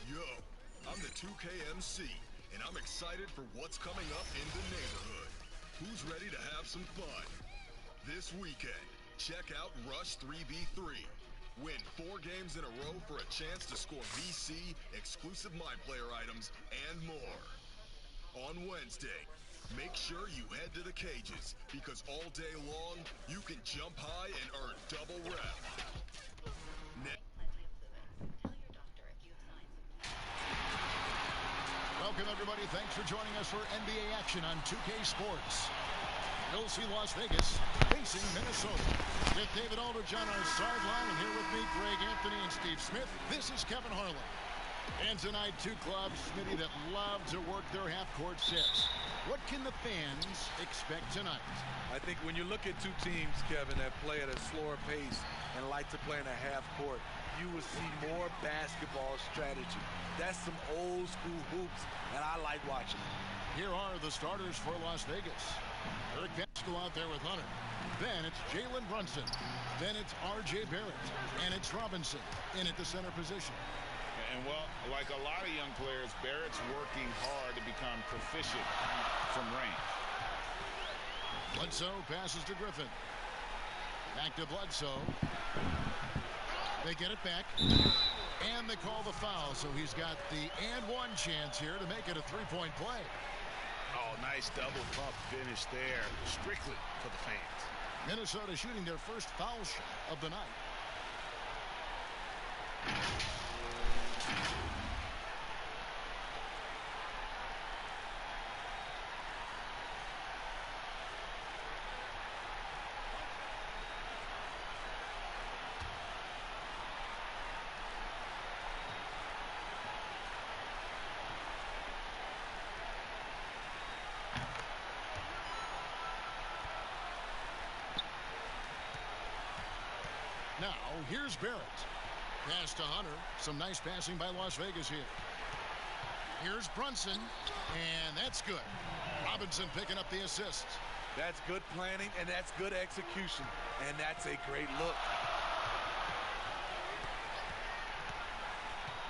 Yo, I'm the 2KMC, and I'm excited for what's coming up in the neighborhood. Who's ready to have some fun? This weekend, check out Rush 3v3. Win 4 games in a row for a chance to score VC, exclusive MyPlayer items, and more. On Wednesday, make sure you head to the cages, because all day long, you can jump high and earn double rep. Welcome, everybody. Thanks for joining us for NBA action on 2K Sports. You'll see Las Vegas facing Minnesota. With David Aldridge on our sideline, and here with me, Greg Anthony and Steve Smith. This is Kevin Harlan. And tonight, two clubs, Smitty, that love to work their half-court sets. What can the fans expect tonight? I think when you look at two teams, Kevin, that play at a slower pace and like to play in a half-court, you will see more basketball strategy. That's some old-school hoops, and I like watching it. Here are the starters for Las Vegas. Eric Pascal out there with Hunter. Then it's Jalen Brunson. Then it's R.J. Barrett. And it's Robinson in at the center position. And, well, like a lot of young players, Barrett's working hard to become proficient from range. Bledsoe passes to Griffin. Back to Bledsoe. They get it back. And they call the foul, so he's got the and-one chance here to make it a three-point play. Oh, nice double pump finish there. Strictly for the fans. Minnesota shooting their first foul shot of the night. Now, here's Barrett. Pass to Hunter. Some nice passing by Las Vegas here. Here's Brunson, and that's good. Robinson picking up the assist. That's good planning, and that's good execution, and that's a great look.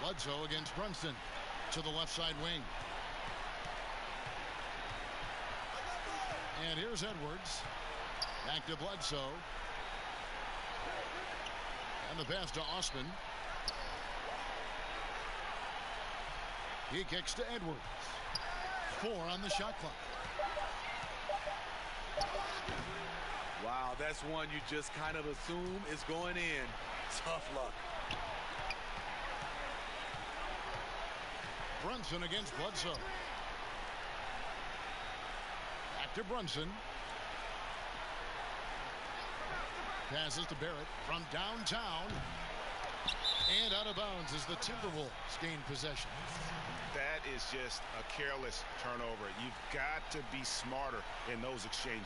Bledsoe against Brunson to the left side wing. And here's Edwards. Back to Bledsoe. And the pass to Osman. He kicks to Edwards. 4 on the shot clock. Wow, that's one you just kind of assume is going in. Tough luck. Brunson against Bledsoe. Back to Brunson. Passes to Barrett from downtown. And out of bounds as the Timberwolves gain possession. That is just a careless turnover. You've got to be smarter in those exchanges.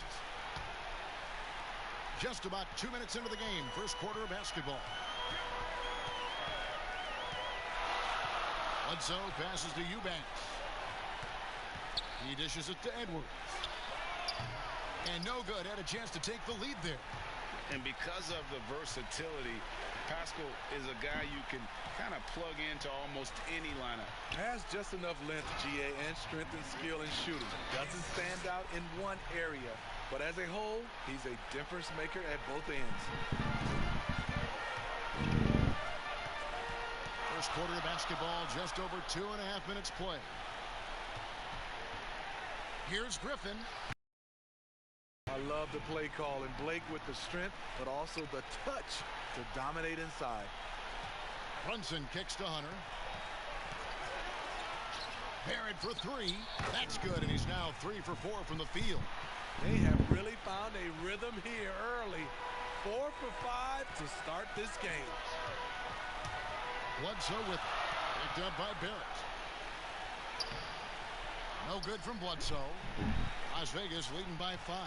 Just about 2 minutes into the game. First quarter of basketball. Bledsoe passes to Eubanks. He dishes it to Edwards. And no good. Had a chance to take the lead there. And because of the versatility, Pascal is a guy you can kind of plug into almost any lineup. Has just enough length, GA, and strength and skill in shooting. Doesn't stand out in one area, but as a whole, he's a difference maker at both ends. First quarter of basketball, just over 2.5 minutes play. Here's Griffin. I love the play call, and Blake with the strength, but also the touch to dominate inside. Brunson kicks to Hunter. Barrett for 3. That's good, and he's now 3 for 4 from the field. They have really found a rhythm here early. 4 for 5 to start this game. Bledsoe with it. Picked up by Barrett. No good from Bledsoe. Las Vegas leading by 5.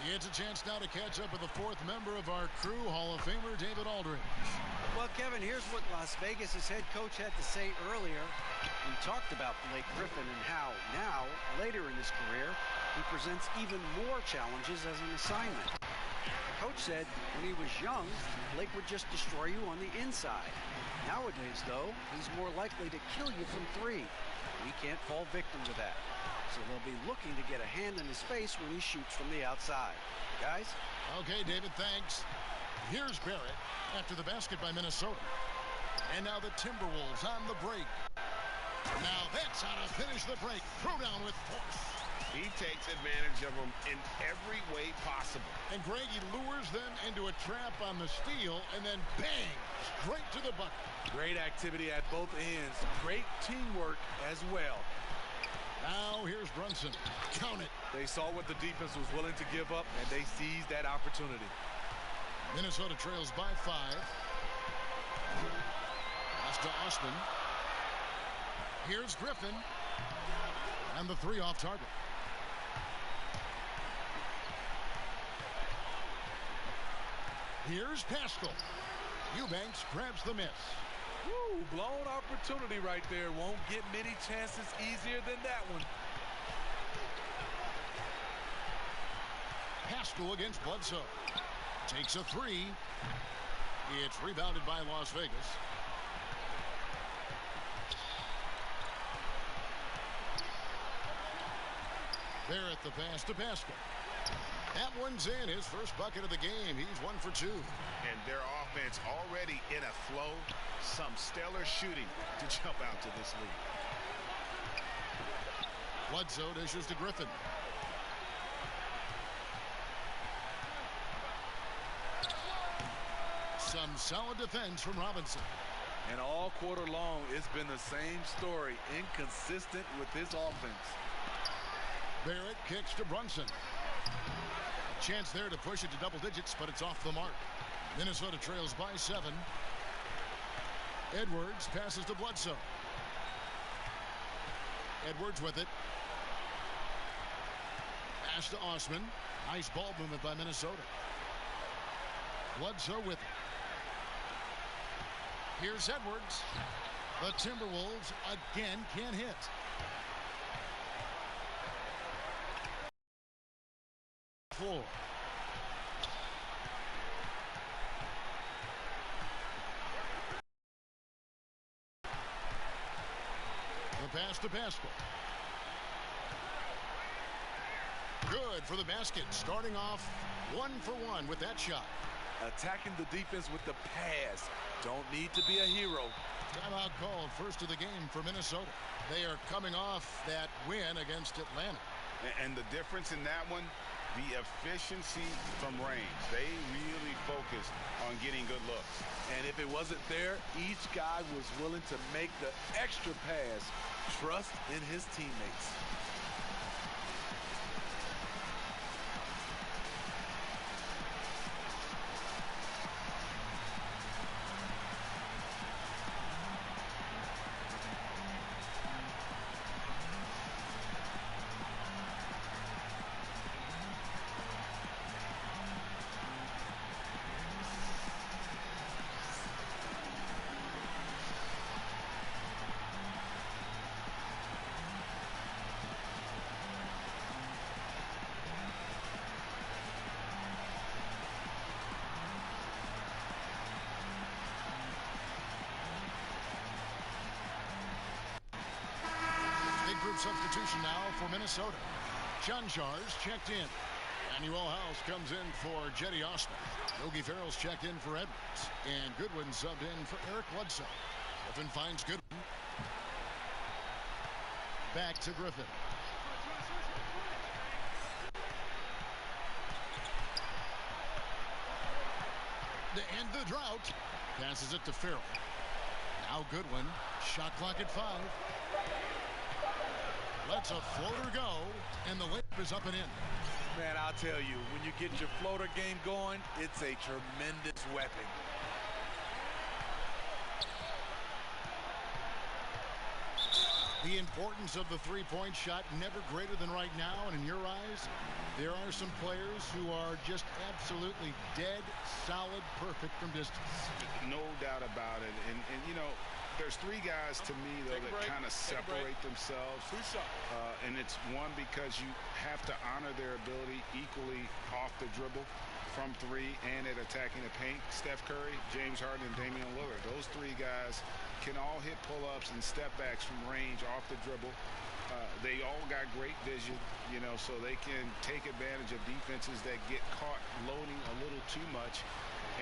He gets a chance now to catch up with the 4th member of our crew, Hall of Famer David Aldridge. Well, Kevin, here's what Las Vegas' head coach had to say earlier. We talked about Blake Griffin and how now, later in his career, he presents even more challenges as an assignment. Coach said when he was young, Blake would just destroy you on the inside. Nowadays, though, he's more likely to kill you from three. We can't fall victim to that. So they'll be looking to get a hand in his face when he shoots from the outside. Guys? Okay, David, thanks. Here's Barrett after the basket by Minnesota. And now the Timberwolves on the break. Now that's how to finish the break. Throw down with force. He takes advantage of them in every way possible. And Greg, he lures them into a trap on the steal, and then bang, straight to the bucket. Great activity at both ends. Great teamwork as well. Now here's Brunson. Count it. They saw what the defense was willing to give up, and they seized that opportunity. Minnesota trails by 5. That's to Osman. Here's Griffin. And the 3 off target. Here's Pascal. Eubanks grabs the miss. Woo, blown opportunity right there. Won't get many chances easier than that one. Pascal against Bledsoe. Takes a 3. It's rebounded by Las Vegas. Barrett the pass to Pascal. That one's in. His first bucket of the game. He's 1 for 2. And their offense already in a flow. Some stellar shooting to jump out to this lead. Bledsoe dishes to Griffin. Some solid defense from Robinson. And all quarter long, it's been the same story. Inconsistent with his offense. Barrett kicks to Brunson. A chance there to push it to double digits, but it's off the mark. Minnesota trails by 7. Edwards passes to Bledsoe. Edwards with it. Pass to Osman. Nice ball movement by Minnesota. Bledsoe with it. Here's Edwards. The Timberwolves again can't hit. Floor. The pass to Pascal. Good for the basket. Starting off 1 for 1 with that shot. Attacking the defense with the pass. Don't need to be a hero. Timeout called, first of the game for Minnesota. They are coming off that win against Atlanta. And the difference in that one, the efficiency from range. They really focused on getting good looks. And if it wasn't there, each guy was willing to make the extra pass. Trust in his teammates. Group substitution now for Minnesota. Chanjar's checked in. Manuel House comes in for Jetty Osman. Yogi Ferrell's checked in for Edwards. And Goodwin subbed in for Eric Bledsoe. Griffin finds Goodwin. Back to Griffin. To end the drought. Passes it to Ferrell. Now Goodwin. Shot clock at 5. Lets a floater go, and the layup is up and in. Man, I'll tell you, when you get your floater game going, it's a tremendous weapon. The importance of the three-point shot never greater than right now, and in your eyes, there are some players who are just absolutely dead, solid, perfect from distance. No doubt about it. And you know, There's three guys to me, though, that kind of separate themselves. And it's one, because you have to honor their ability equally off the dribble, from three, and at attacking the paint. Steph Curry, James Harden, and Damian Lillard. Those three guys can all hit pull-ups and step backs from range off the dribble. They all got great vision, you know, so they can take advantage of defenses that get caught loading a little too much.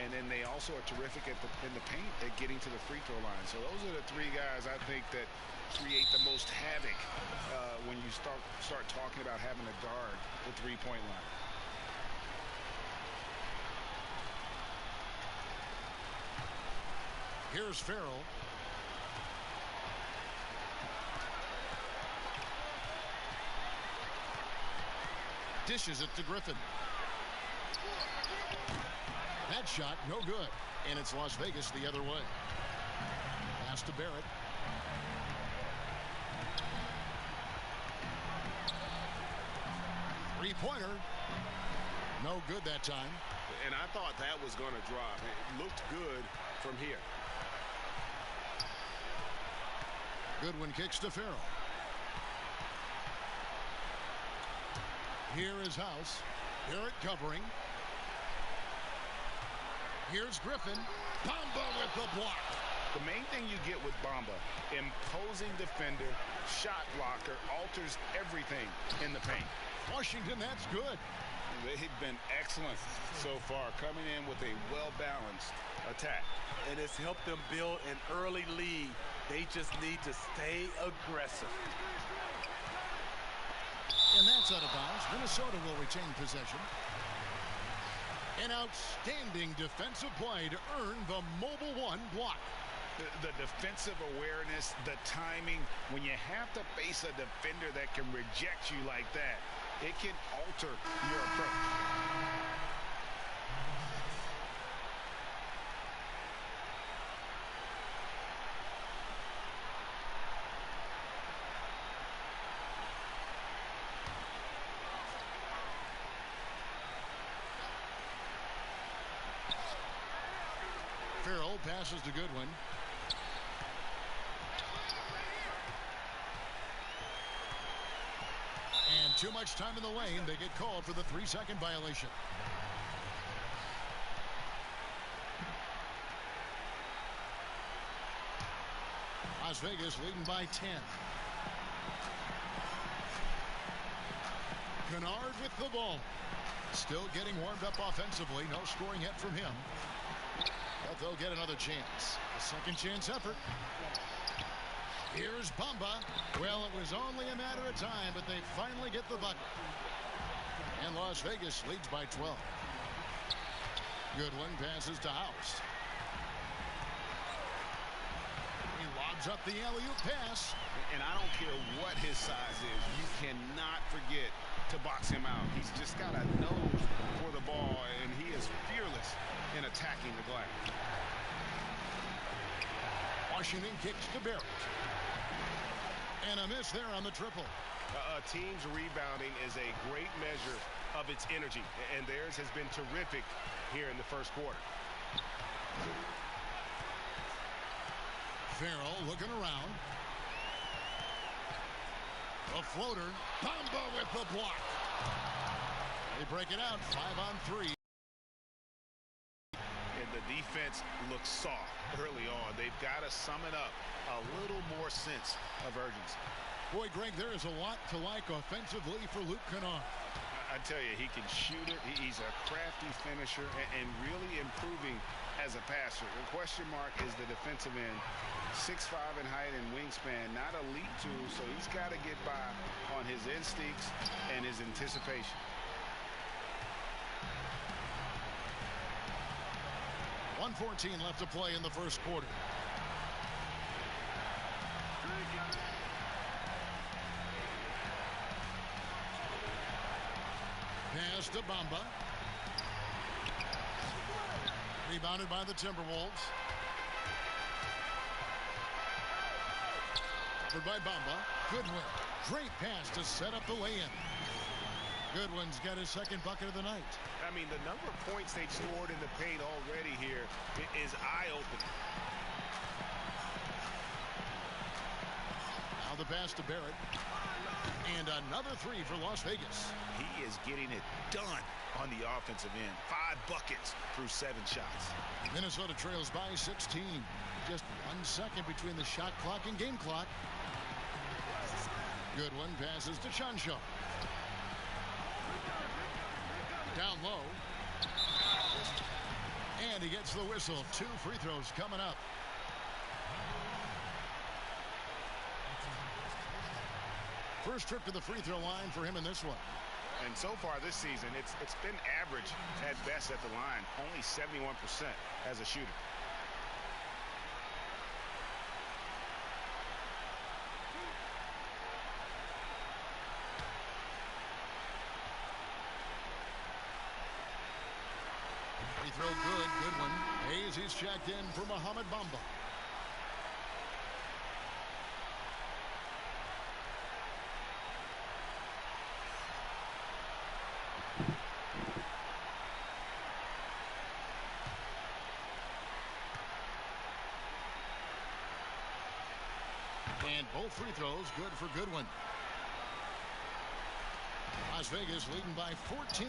And then they also are terrific in the paint at getting to the free throw line. So those are the three guys I think that create the most havoc when you start talking about having to guard the three-point line. Here's Farrell. Dishes it to Griffin. That shot, no good. And it's Las Vegas the other way. Pass to Barrett. Three-pointer. No good that time. And I thought that was going to drop. It looked good from here. Goodwin kicks to Farrell. Here is House. Barrett covering. Here's Griffin. Bamba with the block. The main thing you get with Bamba, imposing defender, shot blocker, alters everything in the paint. Washington, that's good. They've been excellent so far, coming in with a well-balanced attack. And it's helped them build an early lead. They just need to stay aggressive. And that's out of bounds. Minnesota will retain possession. An outstanding defensive play to earn the Mobile One block. The defensive awareness, the timing, when you have to face a defender that can reject you like that, it can alter your approach. Farrell passes to Goodwin. And too much time in the lane. They get called for the 3-second violation. Las Vegas leading by 10. Kennard with the ball. Still getting warmed up offensively. No scoring yet from him. But they'll get another chance. A second chance effort. Here's Bamba. Well, it was only a matter of time, but they finally get the bucket. And Las Vegas leads by 12. Goodwin passes to House. He lobs up the alley-oop pass. And I don't care what his size is. You cannot forget to box him out. He's just got a nose for the ball, and he is fearless in attacking the glass. Washington kicks to Barrett. And a miss there on the triple. A team's rebounding is a great measure of its energy, and theirs has been terrific here in the first quarter. Farrell looking around. A floater. Bamba with the block. They break it out. 5-on-3. And the defense looks soft early on. They've got to sum it up. A little more sense of urgency. Boy, Greg, there is a lot to like offensively for Luke Kennard. I tell you, he can shoot it. He's a crafty finisher and really improving as a passer. The question mark is the defensive end. 6'5" in height and wingspan, not elite too, so he's got to get by on his instincts and his anticipation. .114 left to play in the first quarter. Pass to Bamba. Rebounded by the Timberwolves. Covered by Bamba. Goodwin. Great pass to set up the lay-in. Goodwin's got his second bucket of the night. I mean, the number of points they've scored in the paint already here is eye-opening. the pass to Barrett. And another three for Las Vegas. He is getting it done on the offensive end. 5 buckets through 7 shots. Minnesota trails by 16. Just 1 second between the shot clock and game clock. Goodwin passes to Chanshaw. Down low. And he gets the whistle. 2 free throws coming up. First trip to the free throw line for him in this one. And so far this season, it's been average at best at the line. Only 71% as a shooter. Free throw good. Good one. Hayes, he's checked in for Mohamed Bamba. And both free throws good for Goodwin. Las Vegas leading by 14.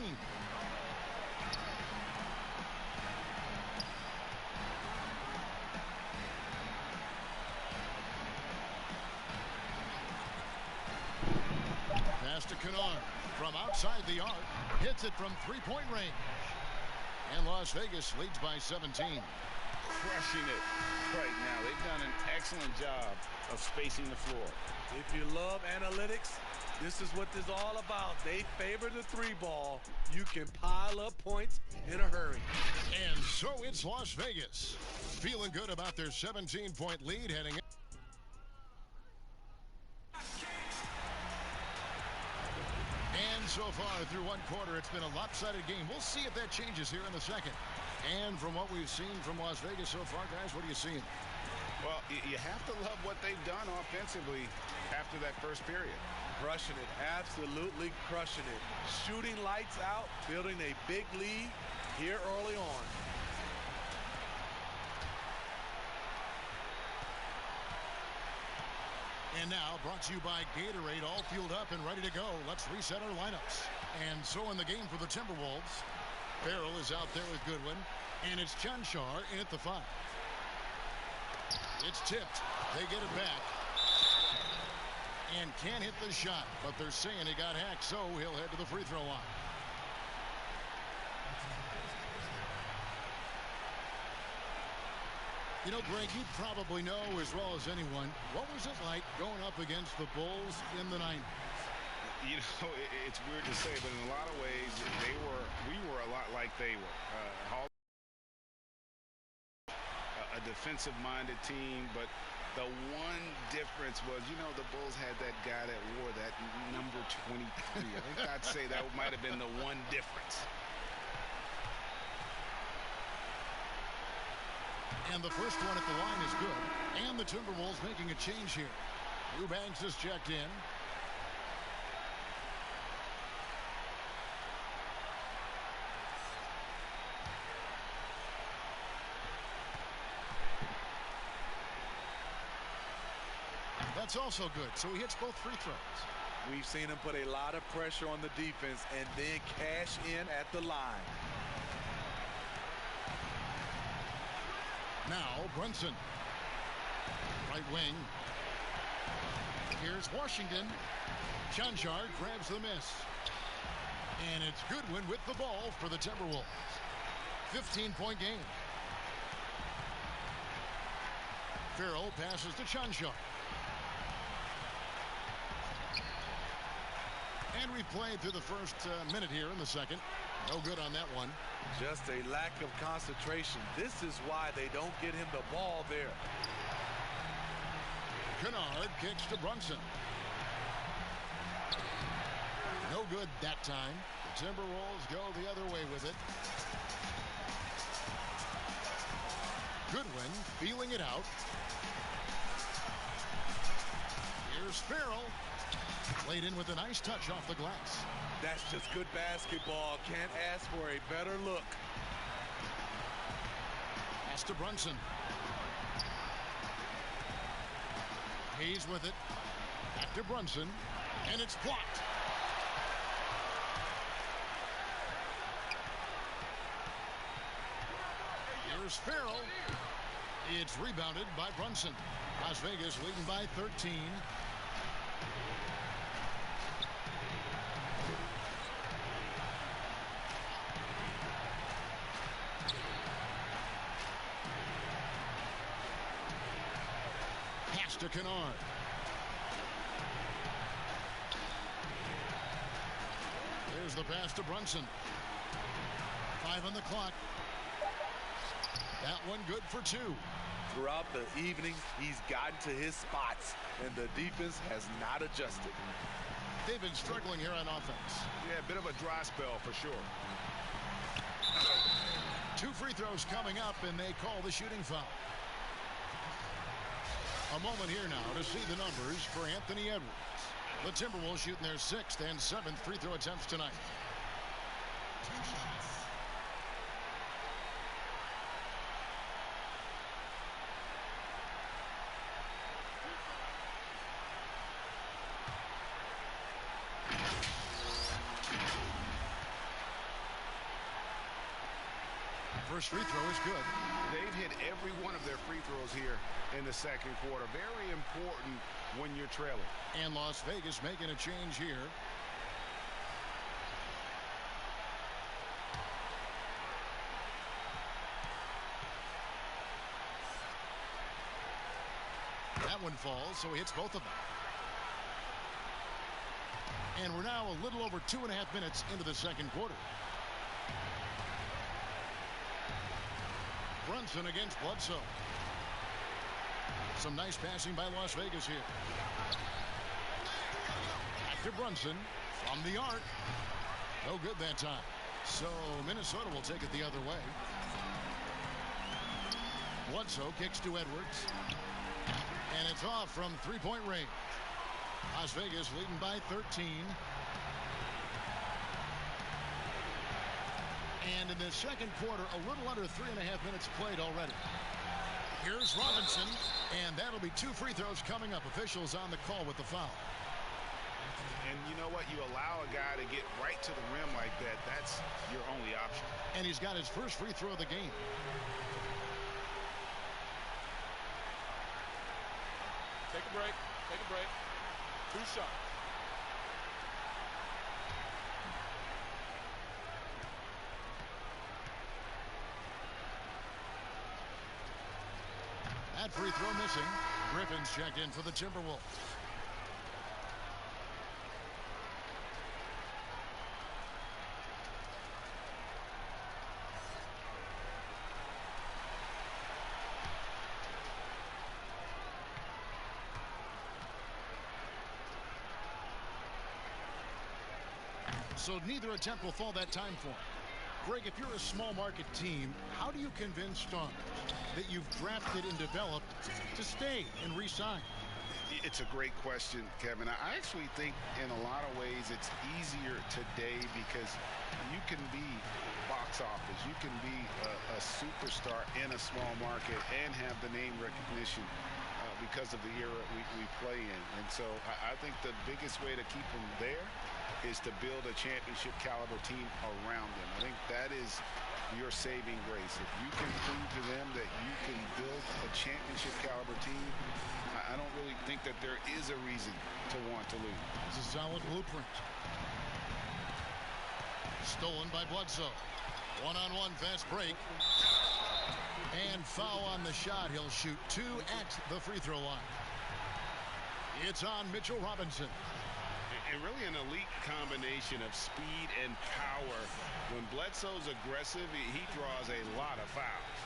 Pass to Kennard from outside the arc. Hits it from three-point range. And Las Vegas leads by 17. Crushing it right now. They've done an excellent job of spacing the floor. If you love analytics, this is what this is all about. They favor the 3-ball. You can pile up points in a hurry. And so it's Las Vegas. Feeling good about their 17-point lead heading in. And so far through one quarter, it's been a lopsided game. We'll see if that changes here in the second. And from what we've seen from Las Vegas so far, guys, what are you seeing? Well, you have to love what they've done offensively after that first period. Crushing it. Absolutely crushing it. Shooting lights out, building a big lead here early on. And now, brought to you by Gatorade, all fueled up and ready to go. Let's reset our lineups. And so in the game for the Timberwolves, Farrell is out there with Goodwin, and it's Chanshaw in at the 5. It's tipped. They get it back. And can't hit the shot, but they're saying he got hacked, so he'll head to the free throw line. You know, Greg, you probably know as well as anyone, what was it like going up against the Bulls in the 90s? You know, it's weird to say, but in a lot of ways, we were a lot like they were. A defensive-minded team, but the one difference was, you know, the Bulls had that guy that wore that number 23. I think I'd say that might have been the one difference. And the first one at the line is good. And the Timberwolves making a change here. Eubanks is checked in. That's also good. So he hits both free throws. We've seen him put a lot of pressure on the defense and then cash in at the line. Now Brunson. Right wing. Here's Washington. Chanshaw grabs the miss. And it's Goodwin with the ball for the Timberwolves. 15-point game. Farrell passes to Chanshaw. And we've played through the first minute here in the second. No good on that one. Just a lack of concentration. This is why they don't get him the ball there. Kennard kicks to Brunson. No good that time. The Timberwolves go the other way with it. Goodwin feeling it out. Here's Farrell. Played in with a nice touch off the glass. That's just good basketball. Can't ask for a better look. Pass to Brunson. Hayes with it. Back to Brunson, and it's blocked. Here's Farrell. It's rebounded by Brunson. Las Vegas leading by 13. Pass to Kennard. There's the pass to Brunson. 5 on the clock. That one good for 2. Throughout the evening, he's gotten to his spots, and the defense has not adjusted. They've been struggling here on offense. Yeah, a bit of a dry spell for sure. 2 free throws coming up, and they call the shooting foul. A moment here now to see the numbers for Anthony Edwards. The Timberwolves shooting their 6th and 7th free throw attempts tonight. 2 shots. First free throw is good. They've hit every one of their free throws here in the second quarter. Very important when you're trailing. And Las Vegas making a change here. That one falls, so he hits both of them. And we're now a little over 2.5 minutes into the second quarter. Brunson against Bledsoe. Some nice passing by Las Vegas here. Back to Brunson from the arc. No good that time. So Minnesota will take it the other way. Bledsoe kicks to Edwards. And it's off from 3-point range. Las Vegas leading by 13. And in the second quarter, a little under 3.5 minutes played already. Here's Robinson, and that'll be 2 free throws coming up. Officials on the call with the foul. And you know what? You allow a guy to get right to the rim like that. That's your only option. And he's got his first free throw of the game. Take a break. Take a break. 2 shots. That free throw missing. Griffin's checked in for the Timberwolves. So neither attempt will fall that time for him. Greg, if you're a small market team, how do you convince stars that you've drafted and developed to stay and re-sign? It's a great question, Kevin. I actually think in a lot of ways it's easier today because you can be box office. You can be a superstar in a small market and have the name recognition because of the era we play in. And so I think the biggest way to keep them there is to build a championship caliber team around them. I think that is your saving grace. If you can prove to them that you can build a championship caliber team, I don't really think that there is a reason to want to lose. It's a solid blueprint. Stolen by Bledsoe. One-on-one fast break. And foul on the shot. He'll shoot 2 at the free throw line. It's on Mitchell Robinson. And really an elite combination of speed and power. When Bledsoe's aggressive, he draws a lot of fouls.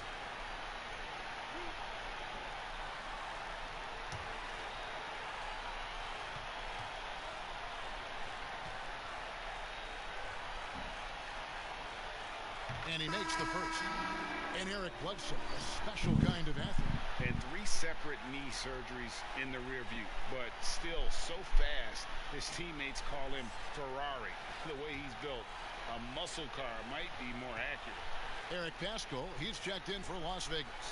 And he makes the first. And Eric Bledsoe, a special kind of athlete. And 3 separate knee surgeries in the rear view, but still so fast, his teammates call him Ferrari. The way he's built, a muscle car might be more accurate. Eric Pasco, he's checked in for Las Vegas.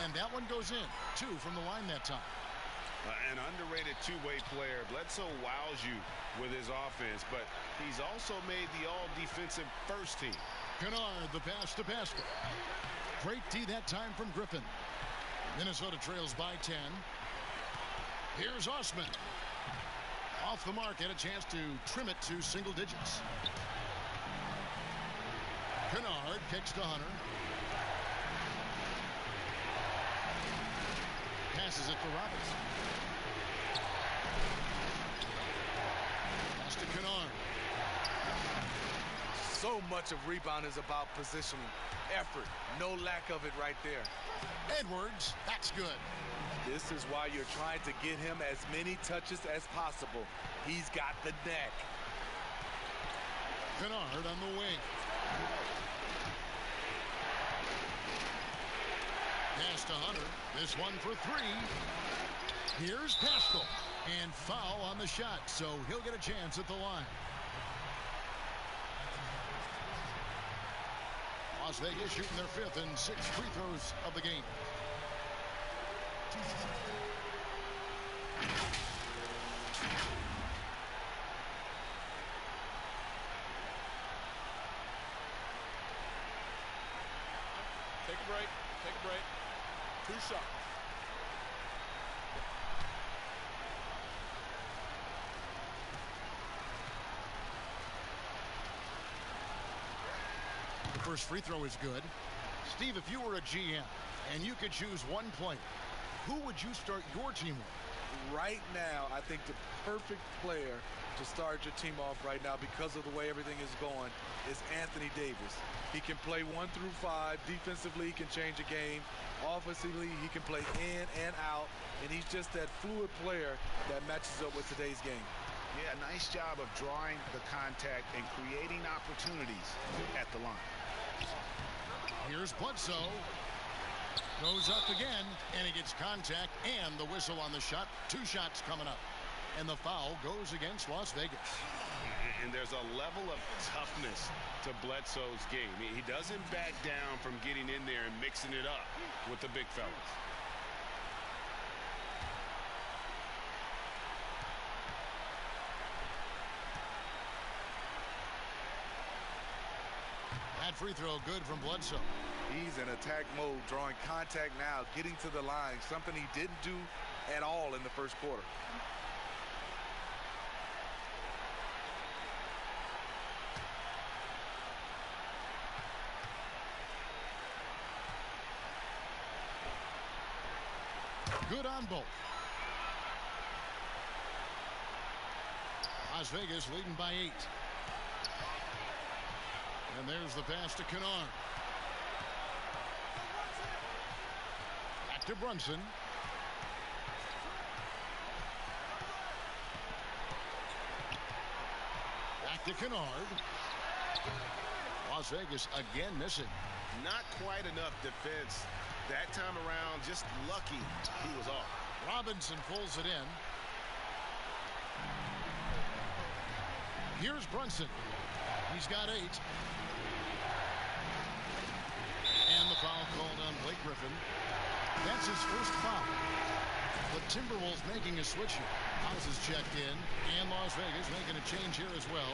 And that one goes in. 2 from the line that time. An underrated two-way player. Bledsoe wows you with his offense, but he's also made the all-defensive first team. Kennard, the pass to Pascal. Great D that time from Griffin. Minnesota trails by 10. Here's Osman. Off the mark, and a chance to trim it to single digits. Kennard kicks to Hunter. Passes it to Robinson. Pass to Kennard. So much of rebound is about positioning. Effort. No lack of it right there. Edwards, that's good. This is why you're trying to get him as many touches as possible. He's got the neck. Kennard on the wing. Pass to Hunter. This one for three. Here's Pascal. And foul on the shot, so he'll get a chance at the line. Las Vegas shooting their 5th and 6th free throws of the game. Take a break. Take a break. 2 shots. The first free throw is good. Steve, if you were a GM and you could choose one player, who would you start your team with? Right now, I think the perfect player to start your team off right now, because of the way everything is going, is Anthony Davis. He can play 1 through 5. Defensively, he can change a game. Offensively, he can play in and out. And he's just that fluid player that matches up with today's game. Yeah, nice job of drawing the contact and creating opportunities at the line. Here's Bledsoe. Goes up again, and he gets contact and the whistle on the shot. 2 shots coming up. And the foul goes against Las Vegas. And there's a level of toughness to Bledsoe's game. He doesn't back down from getting in there and mixing it up with the big fellas. That free throw good from Bledsoe. He's in attack mode, drawing contact now, getting to the line, something he didn't do at all in the first quarter. Good on both. Las Vegas leading by 8. And there's the pass to Kennard. Back to Brunson. Back to Kennard. Las Vegas again missing. Not quite enough defense that time around. Just lucky he was off. Robinson pulls it in. Here's Brunson. He's got 8. And the foul called on Blake Griffin. That's his first foul. The Timberwolves making a switch here. House is checked in, and Las Vegas making a change here as well.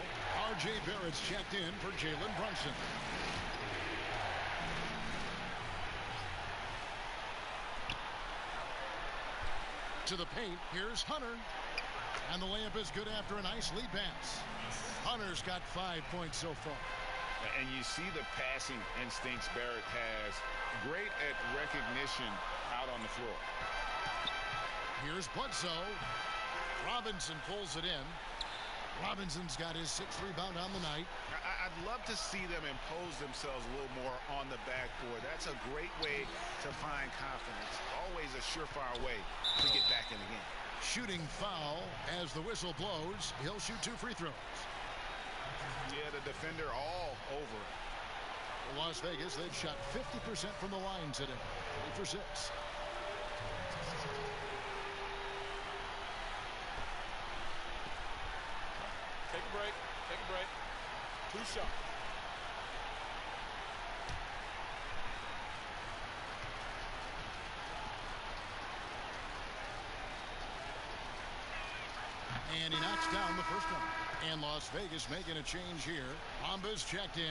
R.J. Barrett's checked in for Jalen Brunson. To the paint, here's Hunter. And the layup is good after a nice lead pass. Hunter's got 5 points so far. And you see the passing instincts Barrett has. Great at recognition out on the floor. Here's Bledsoe. Robinson pulls it in. Robinson's got his 6th rebound on the night. I'd love to see them impose themselves a little more on the backboard. That's a great way to find confidence. Always a surefire way to get back in the game. Shooting foul as the whistle blows. He'll shoot 2 free throws. Yeah, the defender all over. Las Vegas, they've shot 50% from the line today. 3 for 6. Take a break. Take a break. 2 shots. the first one. And Las Vegas making a change here. Bamba's checked in.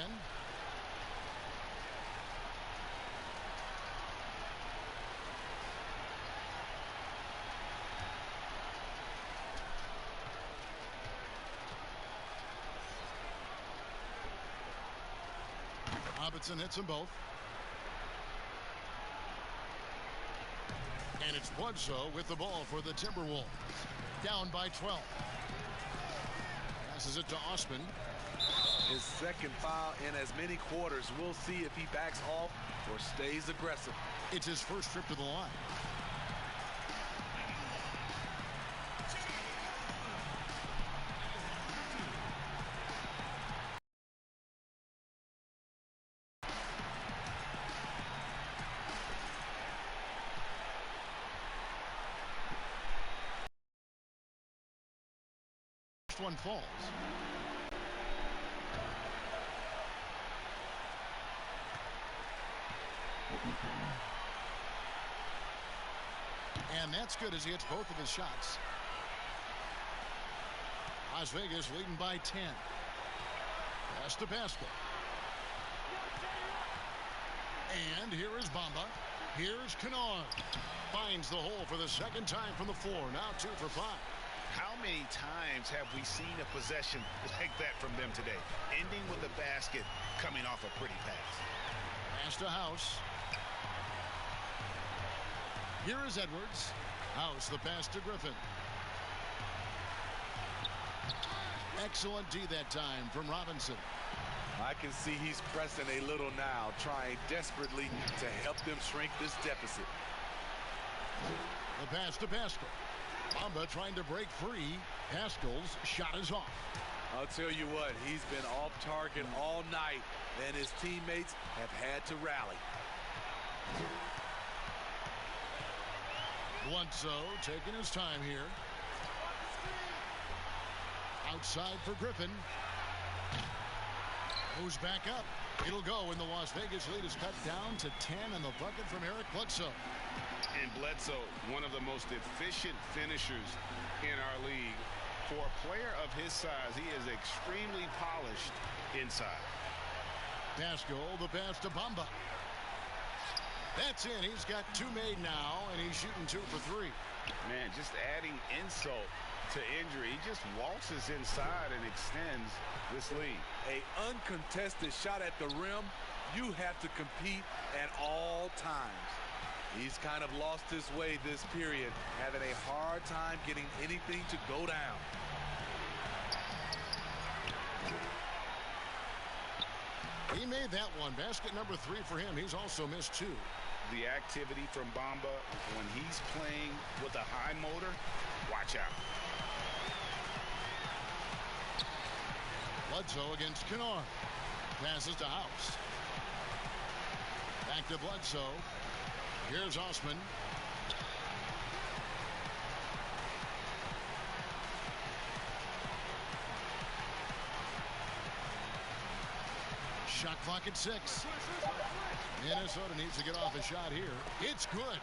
Robinson hits them both. And it's Bledsoe with the ball for the Timberwolves. Down by 12. Passes it to Osman. His second foul in as many quarters. We'll see if he backs off or stays aggressive. It's his first trip to the line. One falls. And that's good as he hits both of his shots. Las Vegas leading by 10. Pass to Pascal. And here is Bamba. Here's Kennard. Finds the hole for the second time from the floor. Now 2 for 5. How many times have we seen a possession like that from them today? Ending with a basket, coming off a pretty pass. Pass to House. Here is Edwards. House, the pass to Griffin. Excellent D that time from Robinson. I can see he's pressing a little now, trying desperately to help them shrink this deficit. The pass to Pascal. Bamba trying to break free. Pascal's shot is off. I'll tell you what, he's been off target all night, and his teammates have had to rally. Bledsoe taking his time here. Outside for Griffin. Moves back up. It'll go, and the Las Vegas lead is cut down to 10, and the bucket from Eric Bledsoe. And Bledsoe, one of the most efficient finishers in our league. For a player of his size, he is extremely polished inside. Pascal, the pass to Bamba. That's in. He's got 2 made now, and he's shooting 2 for 3. Man, just adding insult to injury. He just waltzes inside and extends this lead. A uncontested shot at the rim, you have to compete at all times. He's kind of lost his way this period, having a hard time getting anything to go down. He made that one. Basket number 3 for him. He's also missed 2. The activity from Bamba when he's playing with a high motor, watch out. Bledsoe against Kennard. Passes to House. Back to Bledsoe. Here's Osman. Shot clock at 6. Minnesota needs to get off a shot here. It's good.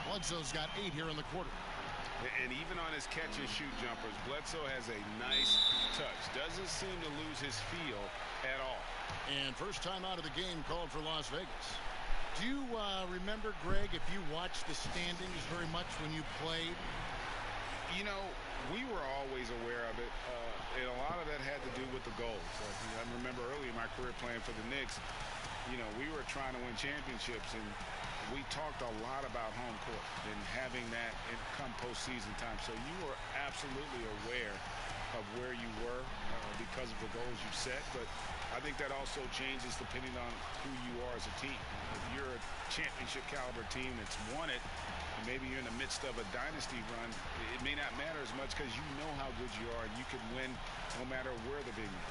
Bledsoe's got 8 here in the quarter. And even on his catch and shoot jumpers, Bledsoe has a nice touch. Doesn't seem to lose his feel at all. And first time out of the game called for Las Vegas. Do you remember, Greg, if you watched the standings very much when you played? You know, we were always aware of it, and a lot of that had to do with the goals. I remember early in my career playing for the Knicks, you know, we were trying to win championships, and we talked a lot about home court and having that come postseason time. So you were absolutely aware of where you were because of the goals you set, but I think that also changes depending on who you are as a team. If you're a championship caliber team that's won it, and maybe you're in the midst of a dynasty run, it may not matter as much because you know how good you are and you can win no matter where the venue.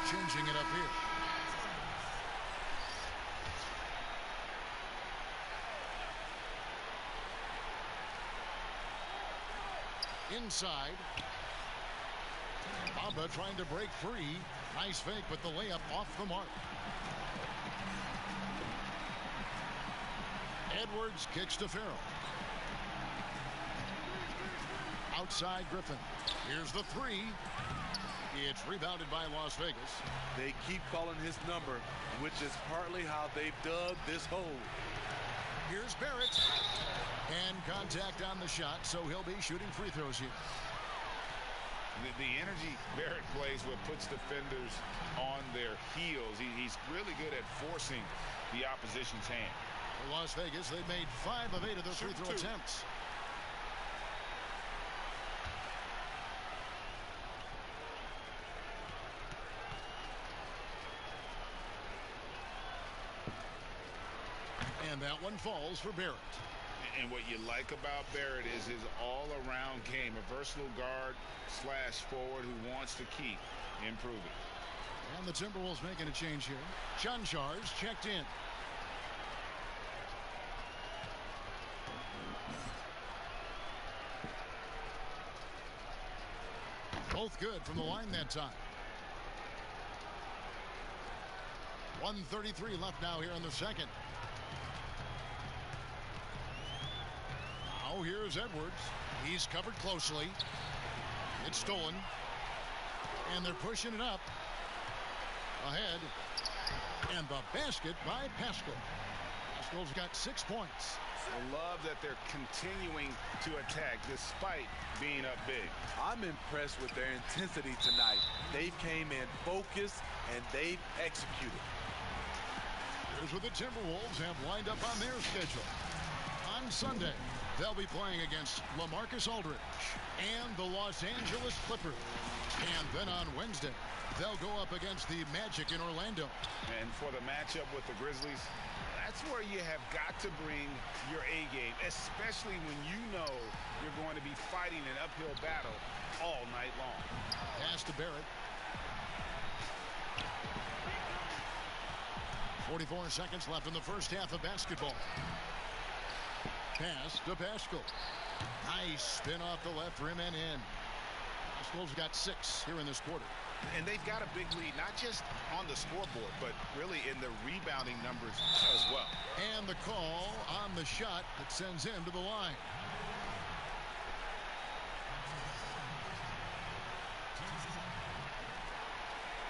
Changing it up here. Inside. Bamba trying to break free. Nice fake, but the layup off the mark. Edwards kicks to Farrell. Outside Griffin. Here's the three. It's rebounded by Las Vegas. They keep calling his number, which is partly how they've dug this hole. Here's Barrett. And contact on the shot, so he'll be shooting free throws here. The energy Barrett plays with puts defenders on their heels. He's really good at forcing the opposition's hand. For Las Vegas, they've made 5 of 8 of their free throw attempts. And that one falls for Barrett. And what you like about Barrett is his all-around game, a versatile guard / forward who wants to keep improving. And the Timberwolves making a change here. Chanchar's checked in. Both good from the line that time. 1:33 left now here in the second. Now here's Edwards. He's covered closely. It's stolen. And they're pushing it up. Ahead. And the basket by Pascal. Pascal's got 6 points. I love that they're continuing to attack despite being up big. I'm impressed with their intensity tonight. They came in focused and they've executed. Here's what the Timberwolves have lined up on their schedule. On Sunday, they'll be playing against LaMarcus Aldridge and the Los Angeles Clippers. And then on Wednesday, they'll go up against the Magic in Orlando. And for the matchup with the Grizzlies, that's where you have got to bring your A game, especially when you know you're going to be fighting an uphill battle all night long. Pass to Barrett. 44 seconds left in the first half of basketball. Pass to Pascal. Nice spin off the left rim and in. Pascal's got 6 here in this quarter. And they've got a big lead, not just on the scoreboard, but really in the rebounding numbers as well. And the call on the shot that sends him to the line.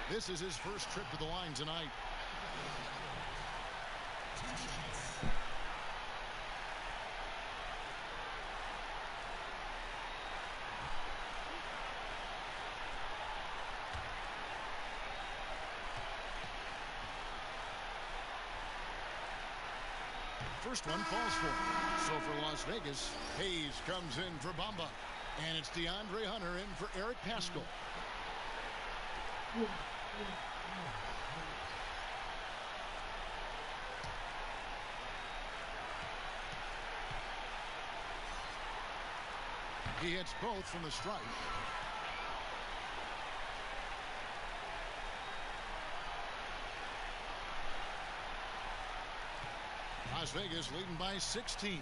This is his first trip to the line tonight. First one falls for him. So for Las Vegas, Hayes comes in for Bamba. And it's DeAndre Hunter in for Eric Pascal. He hits both from the stripe. Las Vegas leading by 16.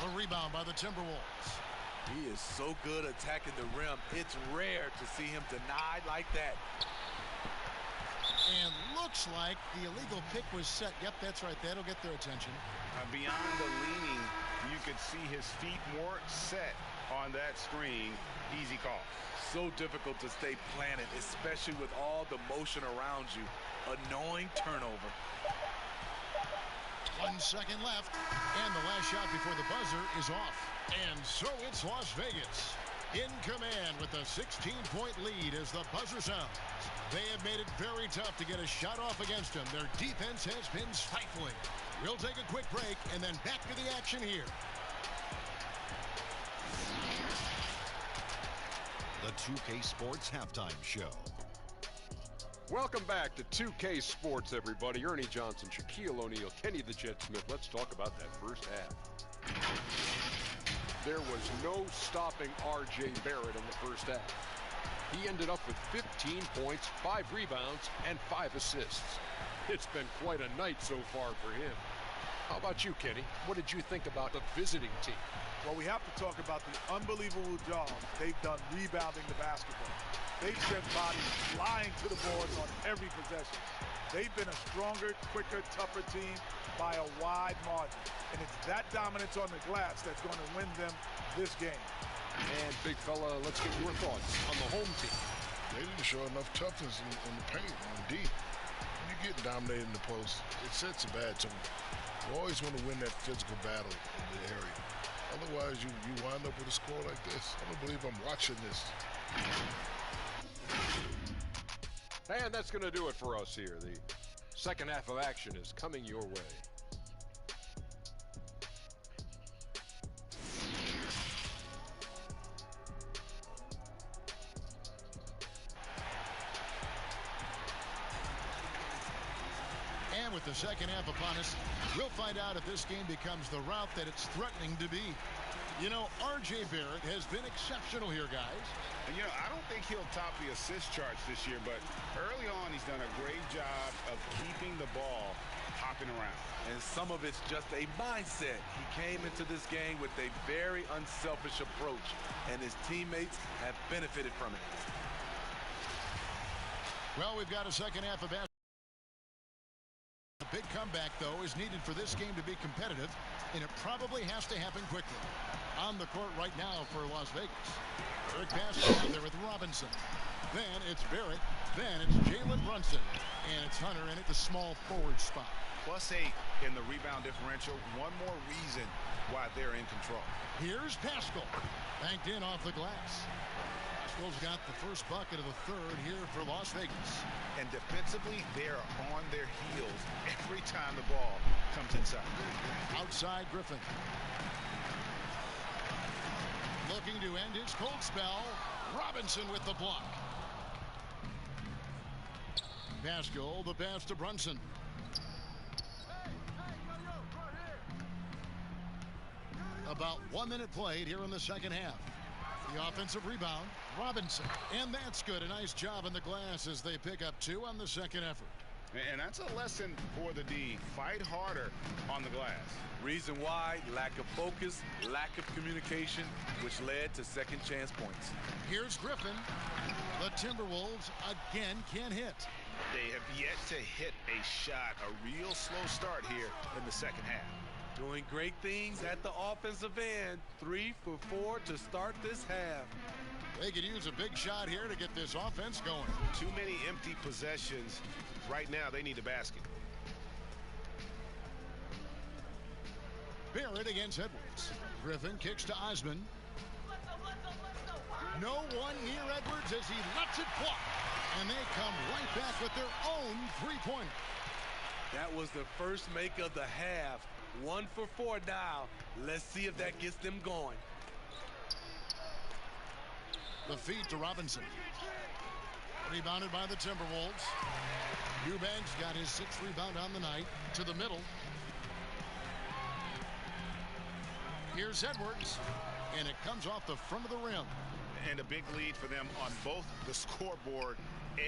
A rebound by the Timberwolves. He is so good attacking the rim. It's rare to see him denied like that. And looks like the illegal pick was set. Yep, that's right. That'll get their attention. Beyond the leaning, you could see his feet more set on that screen. Easy call. So difficult to stay planted, especially with all the motion around you. Annoying turnover. 1 second left. And the last shot before the buzzer is off. And so it's Las Vegas in command with a 16-point lead as the buzzer sounds. They have made it very tough to get a shot off against them. Their defense has been stifling. We'll take a quick break and then back to the action here. The 2K Sports Halftime Show. Welcome back to 2K Sports, everybody. Ernie Johnson, Shaquille O'Neal, Kenny the Jet Smith. Let's talk about that first half. There was no stopping R.J. Barrett in the first half. He ended up with 15 points, 5 rebounds, and 5 assists. It's been quite a night so far for him. How about you, Kenny? What did you think about the visiting team? Well, we have to talk about the unbelievable job they've done rebounding the basketball. They've sent bodies flying to the boards on every possession. They've been a stronger, quicker, tougher team by a wide margin. And it's that dominance on the glass that's going to win them this game. And, big fella, let's get your thoughts on the home team. They didn't show enough toughness in the paint on D. When you get dominated in the post, it sets a bad tone. You always want to win that physical battle in the area. Otherwise, you wind up with a score like this. I don't believe I'm watching this. And that's going to do it for us here. The second half of action is coming your way. And with the second half upon us, we'll find out if this game becomes the route that it's threatening to be. You know, R.J. Barrett has been exceptional here, guys. And, you know, I don't think he'll top the assist charts this year, but early on he's done a great job of keeping the ball hopping around. And some of it's just a mindset. He came into this game with a very unselfish approach, and his teammates have benefited from it. Well, we've got a second half of basketball. A big comeback, though, is needed for this game to be competitive, and it probably has to happen quickly. On the court right now for Las Vegas. Eric passes out there with Robinson. Then it's Barrett. Then it's Jalen Brunson. And it's Hunter in at the small forward spot. +8 in the rebound differential. One more reason why they're in control. Here's Pascal. Banked in off the glass. Pascal's got the first bucket of the third here for Las Vegas. And defensively, they're on their heels every time the ball comes inside. Outside Griffin. Looking to end his cold spell. Robinson with the block. Pascal, the pass to Brunson. About 1 minute played here in the second half. The offensive rebound, Robinson. And that's good. A nice job in the glass as they pick up 2 on the second effort. And that's a lesson for the D. Fight harder on the glass. Reason why? Lack of focus, lack of communication, which led to second chance points. Here's Griffin. The Timberwolves again can't hit. They have yet to hit a shot. A real slow start here in the second half. Doing great things at the offensive end. 3 for 4 to start this half. They could use a big shot here to get this offense going. Too many empty possessions. Right now, they need a basket. Barrett against Edwards. Griffin kicks to Osman. No one near Edwards as he lets it fly. And they come right back with their own three-pointer. That was the first make of the half. 1 for 4 now. Let's see if that gets them going. The feed to Robinson. Rebounded by the Timberwolves. Eubanks got his 6th rebound on the night. To the middle. Here's Edwards. And it comes off the front of the rim. And a big lead for them on both the scoreboard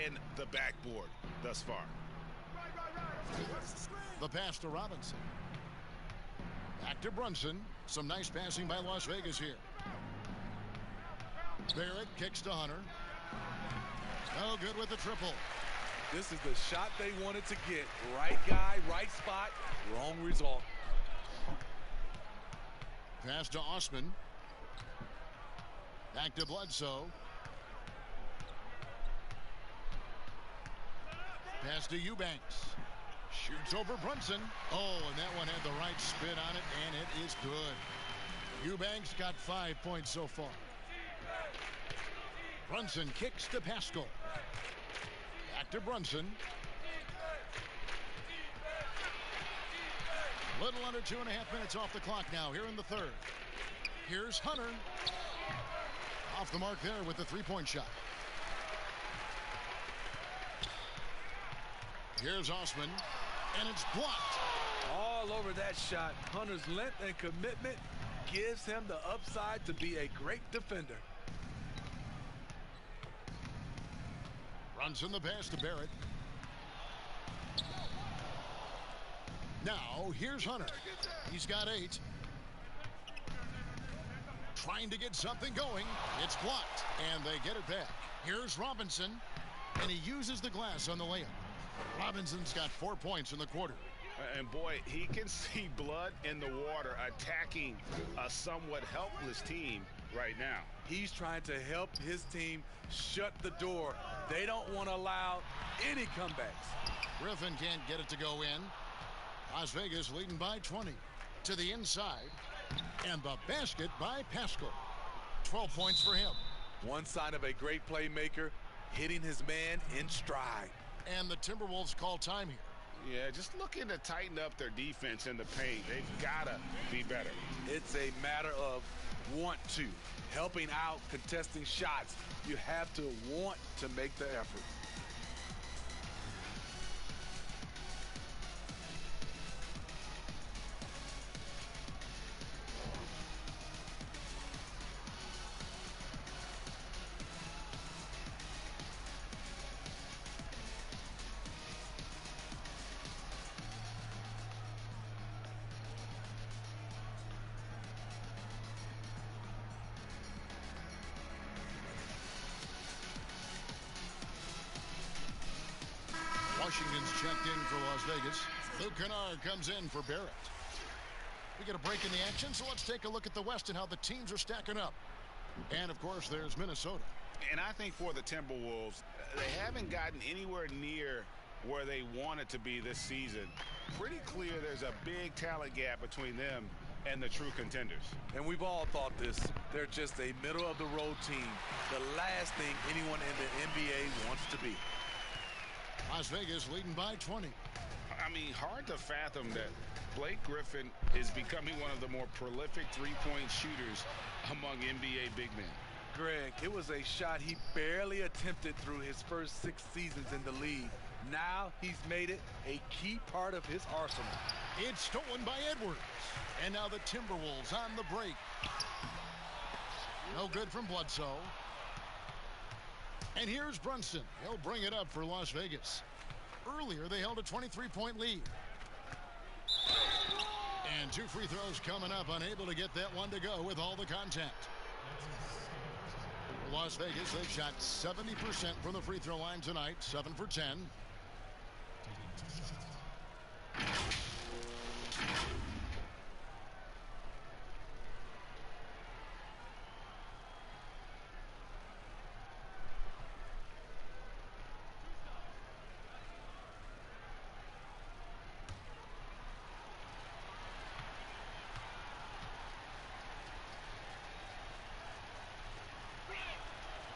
and the backboard thus far. The pass to Robinson. Back to Brunson. Some nice passing by Las Vegas here. Barrett kicks to Hunter. No good with the triple. This is the shot they wanted to get. Right guy, right spot, wrong result. Pass to Osman. Back to Bledsoe. Pass to Eubanks. Shoots over Brunson. Oh, and that one had the right spin on it, and it is good. Eubanks got 5 points so far. Brunson kicks to Pascal. Back to Brunson. Little under 2.5 minutes off the clock now here in the third. Here's Hunter. Off the mark there with the three-point shot. Here's Osman, and it's blocked. All over that shot. Hunter's length and commitment gives him the upside to be a great defender. Brunson the pass to Barrett. Now, here's Hunter. He's got 8. Trying to get something going. It's blocked, and they get it back. Here's Robinson, and he uses the glass on the layup. Robinson's got 4 points in the quarter. And boy, he can see blood in the water attacking a somewhat helpless team right now. He's trying to help his team shut the door. They don't want to allow any comebacks. Griffin can't get it to go in. Las Vegas leading by 20. To the inside. And the basket by Pascal. 12 points for him. One sign of a great playmaker, hitting his man in stride. And the Timberwolves call time here. Yeah, just looking to tighten up their defense in the paint. They've got to be better. It's a matter of want to. Helping out, contesting shots. You have to want to make the effort. Washington's checked in for Las Vegas. Luke Kennard comes in for Barrett. We get a break in the action, so let's take a look at the West and how the teams are stacking up. And, of course, there's Minnesota. And I think for the Timberwolves, they haven't gotten anywhere near where they wanted to be this season. Pretty clear there's a big talent gap between them and the true contenders. And we've all thought this. They're just a middle-of-the-road team. The last thing anyone in the NBA wants to be. Las Vegas leading by 20. I mean, hard to fathom that Blake Griffin is becoming one of the more prolific three-point shooters among NBA big men. Greg, it was a shot he barely attempted through his first 6 seasons in the league. Now he's made it a key part of his arsenal. It's stolen by Edwards. And now the Timberwolves on the break. No good from Bledsoe. And here's Brunson. He'll bring it up for Las Vegas. Earlier, they held a 23-point lead. And 2 free throws coming up, unable to get that one to go with all the contact. For Las Vegas, they've shot 70% from the free throw line tonight, 7 for 10.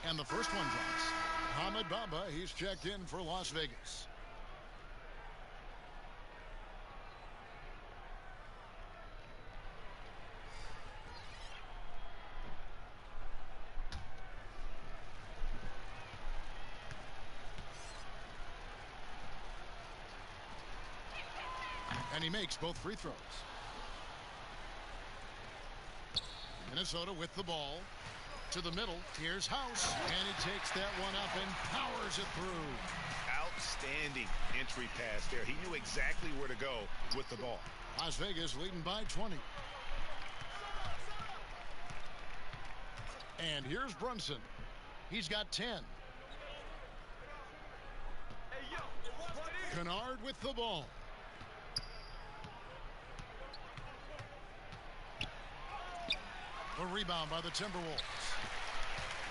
And the first one drops. Ahmed Bamba, he's checked in for Las Vegas. And he makes both free throws. Minnesota with the ball. To the middle. Here's House. And he takes that one up and powers it through. Outstanding entry pass there. He knew exactly where to go with the ball. Las Vegas leading by 20. And here's Brunson. He's got 10. Kennard with the ball. The rebound by the Timberwolves.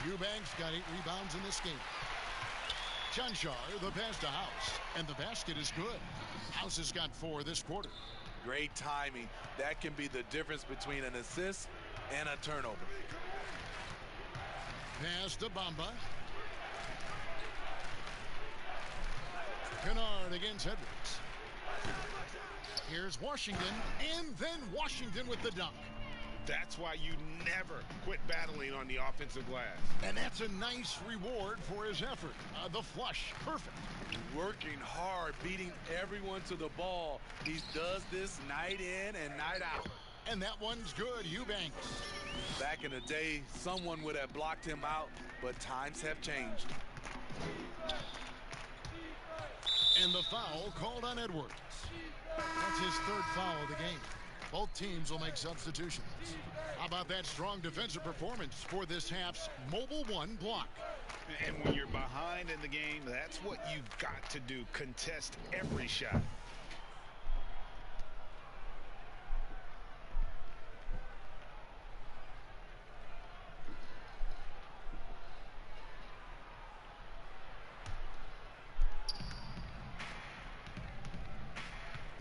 Eubanks got 8 rebounds in this game. Chanchar, the pass to House. And the basket is good. House has got 4 this quarter. Great timing. That can be the difference between an assist and a turnover. Pass to Bamba. Kennard against Edwards. Here's Washington. And then Washington with the dunk. That's why you never quit battling on the offensive glass. And that's a nice reward for his effort. The flush, perfect. Working hard, beating everyone to the ball. He does this night in and night out. And that one's good, Eubanks. Back in the day, someone would have blocked him out, but times have changed. And the foul called on Edwards. That's his third foul of the game. Both teams will make substitutions. How about that strong defensive performance for this half's Mobile One block? And when you're behind in the game, that's what you've got to do. Contest every shot.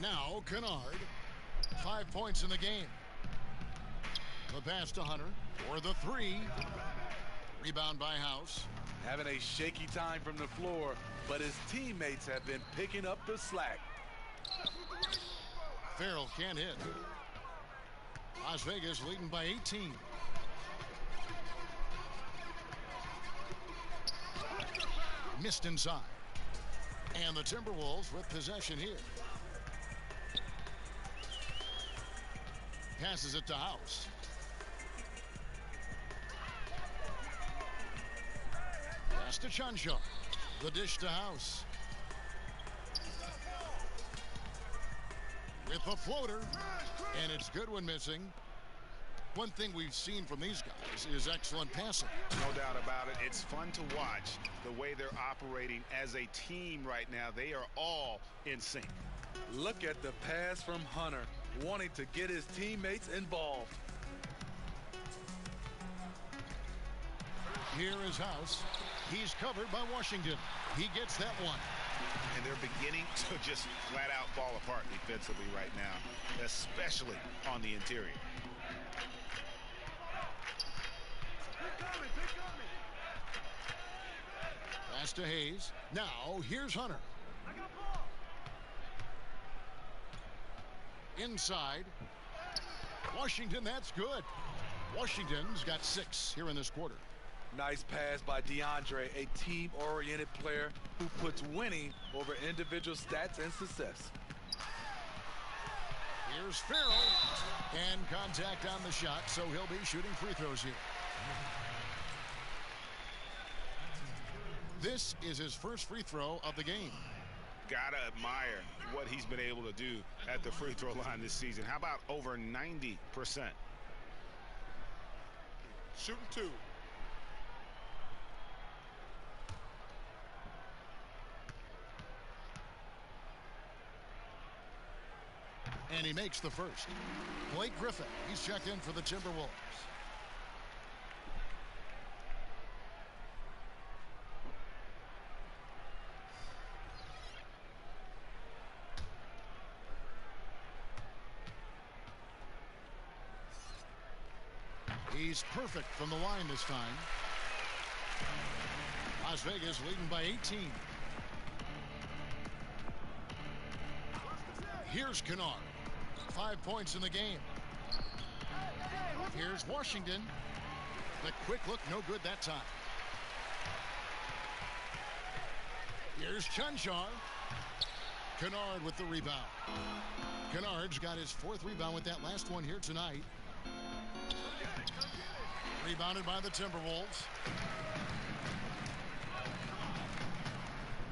Now Kennard, 5 points in the game. The pass to Hunter for the three. Rebound by House. Having a shaky time from the floor, but his teammates have been picking up the slack. Farrell can't hit. Las Vegas leading by 18. Missed inside. And the Timberwolves with possession here. Passes it to House. Pass to Chuncho. The dish to House. With the floater. And it's Goodwin missing. One thing we've seen from these guys is excellent passing. No doubt about it. It's fun to watch the way they're operating as a team right now. They are all in sync. Look at the pass from Hunter, wanting to get his teammates involved. Here is House. He's covered by Washington. He gets that one. And they're beginning to just flat out fall apart defensively right now, especially on the interior. Pass to Hayes. Now here's Hunter. Inside. Washington, that's good. Washington's got 6 here in this quarter. Nice pass by DeAndre, a team-oriented player who puts winning over individual stats and success. Here's Farrell. And contact on the shot, so he'll be shooting free throws here. This is his first free throw of the game. Gotta admire what he's been able to do at the free throw line this season. How about over 90%? Shooting 2. And he makes the first. Blake Griffin, he's checked in for the Timberwolves. He's perfect from the line this time. Las Vegas leading by 18. Here's Kennard. 5 points in the game. Here's Washington. The quick look, no good that time. Here's Chunchar. Kennard with the rebound. Kennard's got his 4th rebound with that last one here tonight. Rebounded by the Timberwolves.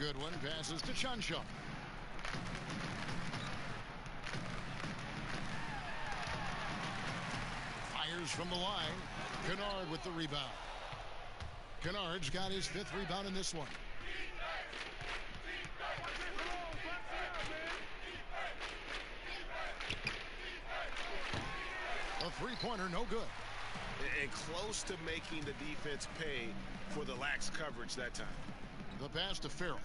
Goodwin passes to Chunchar. Fires from the line. Kennard with the rebound. Kennard's got his 5th rebound in this one. A three-pointer, no good. And close to making the defense pay for the lax coverage that time. The pass to Farrell.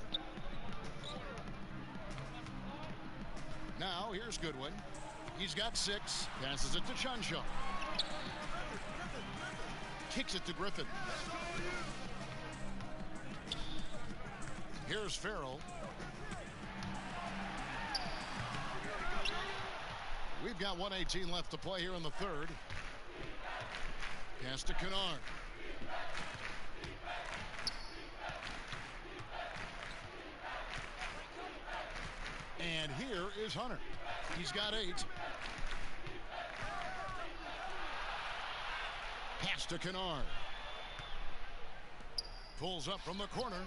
Now here's Goodwin. He's got 6. Passes it to Chuncho. Kicks it to Griffin. Here's Farrell. We've got 1:18 left to play here in the 3rd. Pass to Kennard. And here is Hunter. He's got 8. Pass to Kennard. Pulls up from the corner.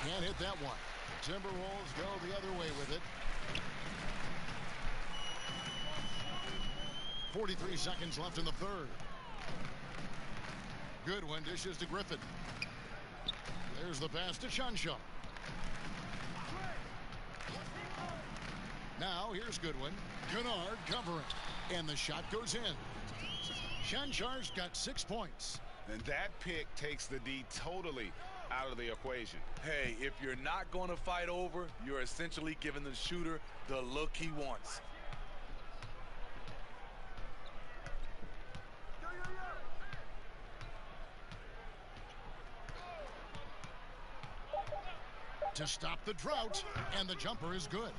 Can't hit that one. The Timberwolves go the other way with it. 43 seconds left in the third. Goodwin dishes to Griffin. There's the pass to Shanshaw. Now here's Goodwin. Kennard covering. And the shot goes in. Shanshaw's got 6 points. And that pick takes the D totally out of the equation. Hey, if you're not going to fight over, you're essentially giving the shooter the look he wants. To stop the drought, and the jumper is good.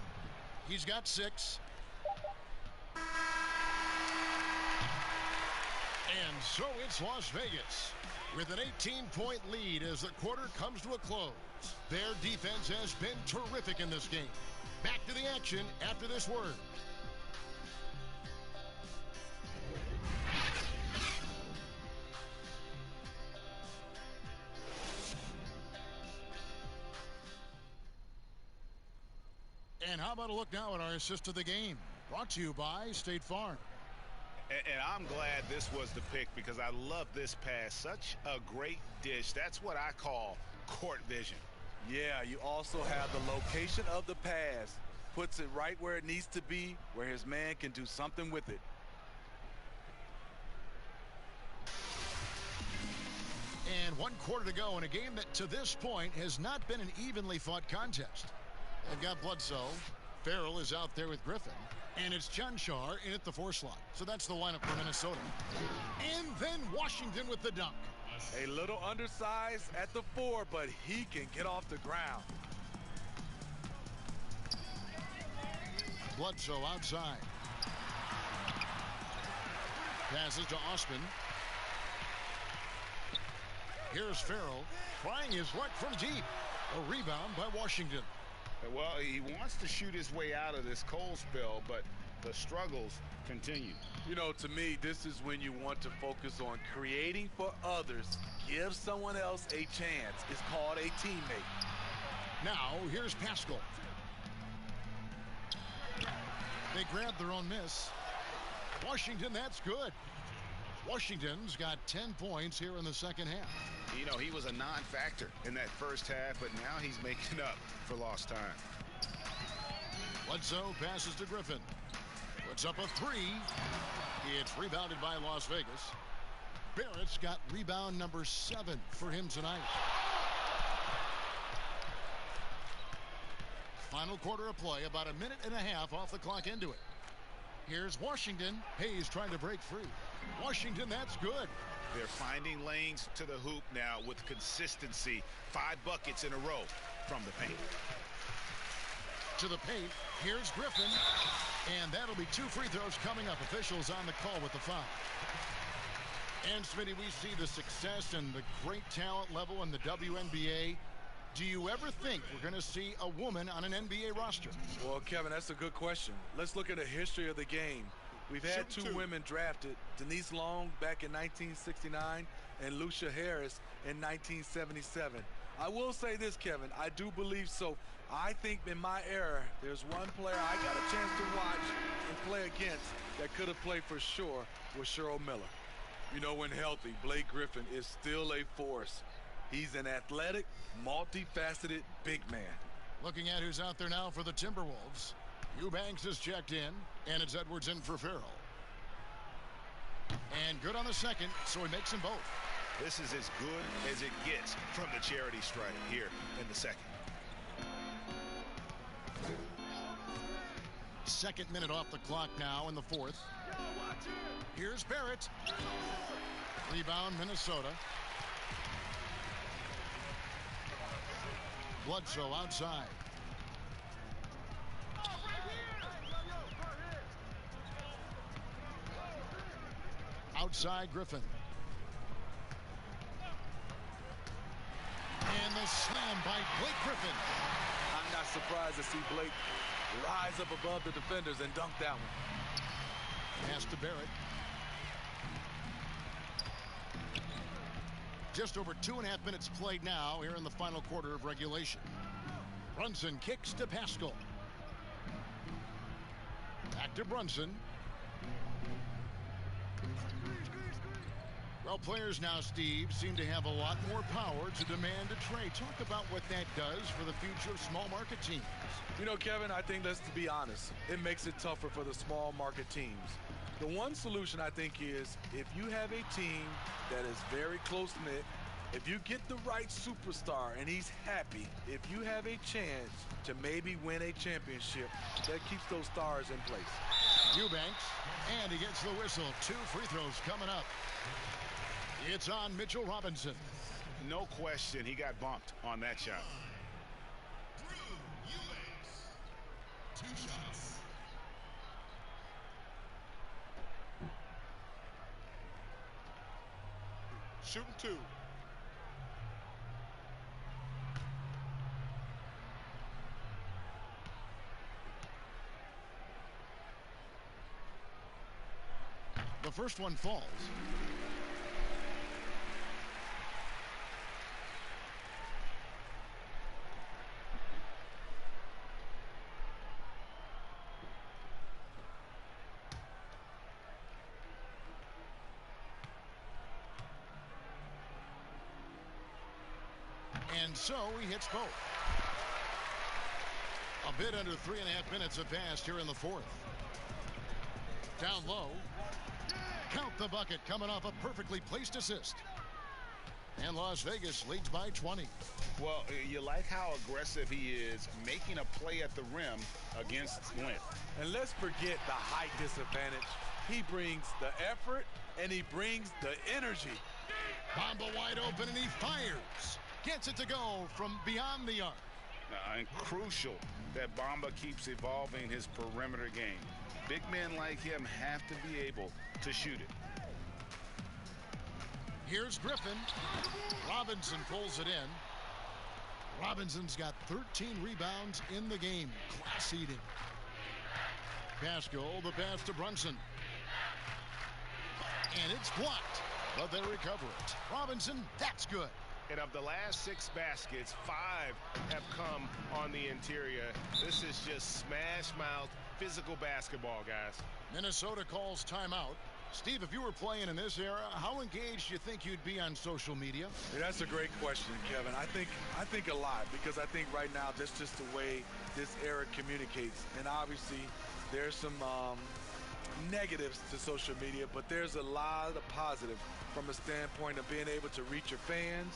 He's got 6. And so it's Las Vegas with an 18-point lead as the quarter comes to a close. Their defense has been terrific in this game. Back to the action after this word. And how about a look now at our assist of the game? Brought to you by State Farm. And I'm glad this was the pick because I love this pass. Such a great dish. That's what I call court vision. Yeah, you also have the location of the pass. Puts it right where it needs to be, where his man can do something with it. And 1 quarter to go in a game that to this point has not been an evenly fought contest. They've got Bledsoe. Farrell is out there with Griffin. And it's Shanshaw in at the 4 slot. So that's the lineup for Minnesota. And then Washington with the dunk. A little undersized at the 4, but he can get off the ground. Bledsoe outside. Passes to Osman. Here's Farrell trying his luck from deep. A rebound by Washington. Well, he wants to shoot his way out of this cold spell, but the struggles continue. You know, to me, this is when you want to focus on creating for others. Give someone else a chance. It's called a teammate. Now, here's Pascal. They grabbed their own miss. Washington, that's good. Washington's got 10 points here in the second half. You know, he was a non-factor in that first half, but now he's making up for lost time. Bledsoe passes to Griffin. Puts up a 3. It's rebounded by Las Vegas. Barrett's got rebound number 7 for him tonight. Final quarter of play, about a minute and a half off the clock into it. Here's Washington. Hayes trying to break free. Washington, that's good. They're finding lanes to the hoop now with consistency. 5 buckets in a row from the paint. To the paint. Here's Griffin. And that'll be 2 free throws coming up. Officials on the call with the foul. And, Smitty, we see the success and the great talent level in the WNBA. Do you ever think we're going to see a woman on an NBA roster? Well, Kevin, that's a good question. Let's look at the history of the game. We've had 2 women drafted, Denise Long back in 1969 and Lucia Harris in 1977. I will say this, Kevin, I do believe so. I think in my era, there's one player I got a chance to watch and play against that could have played for sure was Cheryl Miller. You know, when healthy, Blake Griffin is still a force. He's an athletic, multifaceted big man. Looking at who's out there now for the Timberwolves. Eubanks is checked in, and it's Edwards in for Farrell. And good on the second, so he makes them both. This is as good as it gets from the charity stripe here in the second. Second minute off the clock now in the fourth. Here's Barrett. Rebound, Minnesota. Bledsoe outside. Outside Griffin. And the slam by Blake Griffin. I'm not surprised to see Blake rise up above the defenders and dunk that one. Pass to Barrett. Just over 2.5 minutes played now here in the final quarter of regulation. Brunson kicks to Pascal. Back to Brunson. Well, players now, Steve, seem to have a lot more power to demand a trade. Talk about what that does for the future of small market teams. You know, Kevin, I think, let's be honest, it makes it tougher for the small market teams. The one solution, I think, is if you have a team that is very close-knit, if you get the right superstar and he's happy, if you have a chance to maybe win a championship, that keeps those stars in place. Eubanks, and he gets the whistle. 2 free throws coming up. It's on Mitchell Robinson. No question, he got bumped on that shot. Drew Eubanks. 2 shots. Shooting 2. The first one falls. And so he hits both. A bit under 3.5 minutes have passed here in the fourth. Down low. Count the bucket coming off a perfectly placed assist. And Las Vegas leads by 20. Well, you like how aggressive he is making a play at the rim against length. And let's forget the height disadvantage. He brings the effort and he brings the energy. Bamba wide open and he fires. Gets it to go from beyond the arc. And crucial that Bamba keeps evolving his perimeter game. Big men like him have to be able to shoot it. Here's Griffin. Robinson pulls it in. Robinson's got 13 rebounds in the game. Class eating. Pascal, the pass to Brunson. And it's blocked, but they recover it. Robinson, that's good. And of the last 6 baskets, 5 have come on the interior. This is just smash-mouth physical basketball, guys. Minnesota calls timeout. Steve, if you were playing in this era, how engaged do you think you'd be on social media? Yeah, that's a great question, Kevin. I think a lot, because I think right now that's just the way this era communicates. And obviously there's some negatives to social media, but there's a lot of positive from a standpoint of being able to reach your fans,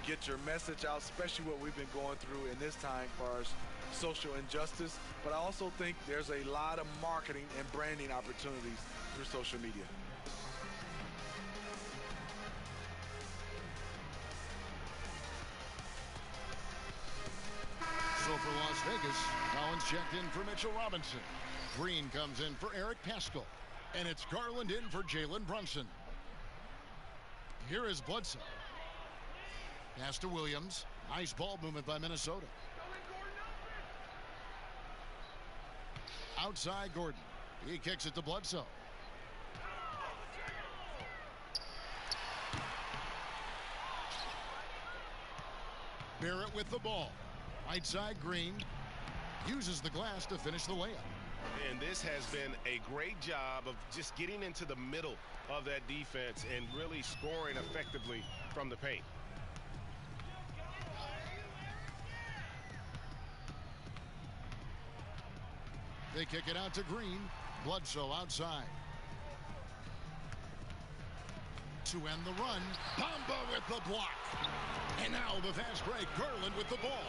get your message out, especially what we've been going through in this time as far as social injustice. But I also think there's a lot of marketing and branding opportunities through social media. So for Las Vegas, Collins checked in for Mitchell Robinson. Green comes in for Eric Pascal. And it's Garland in for Jalen Brunson. Here is Bledsoe. Pass to Williams. Nice ball movement by Minnesota. Outside Gordon. He kicks it to Bledsoe. Barrett with the ball. Right side Green. Uses the glass to finish the layup. And this has been a great job of just getting into the middle of that defense and really scoring effectively from the paint. They kick it out to Green. Bledsoe outside. To end the run. Bamba with the block. And now the fast break. Garland with the ball.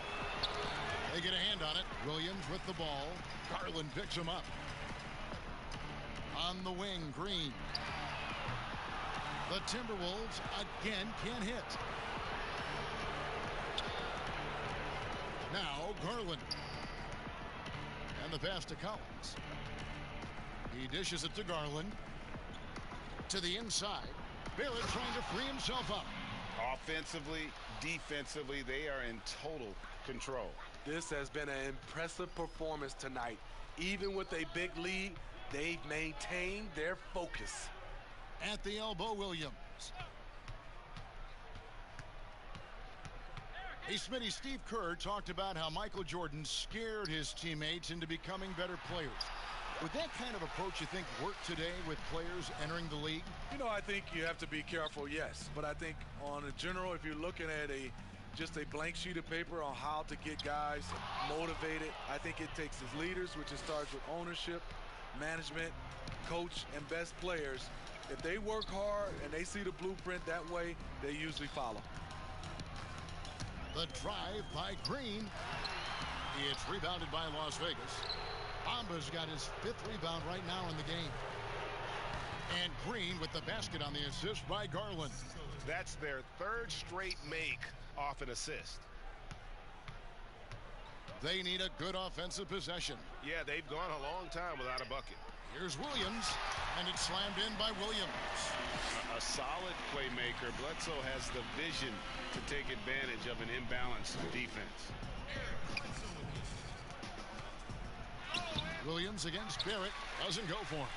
They get a hand on it. Williams with the ball. Garland picks him up. On the wing, Green. The Timberwolves again can't hit. Now Garland. And the pass to Collins. He dishes it to Garland. To the inside. Barrett trying to free himself up. Offensively, defensively, they are in total control. This has been an impressive performance tonight. Even with a big lead, they've maintained their focus. At the elbow, Williams. Hey, Smitty, Steve Kerr talked about how Michael Jordan scared his teammates into becoming better players. Would that kind of approach, you think, work today with players entering the league? You know, I think you have to be careful, yes. But I think on a general, if you're looking at just a blank sheet of paper on how to get guys motivated, I think it takes as leaders, which it starts with ownership, management, coach, and best players. If they work hard and they see the blueprint that way, they usually follow. The drive by Green. It's rebounded by Las Vegas. Bamba's got his 5th rebound right now in the game. And Green with the basket on the assist by Garland. That's their 3rd straight make off an assist. They need a good offensive possession. Yeah, they've gone a long time without a bucket. Here's Williams, and it's slammed in by Williams. A solid playmaker. Bledsoe has the vision to take advantage of an imbalanced defense. Williams against Barrett. Doesn't go for him.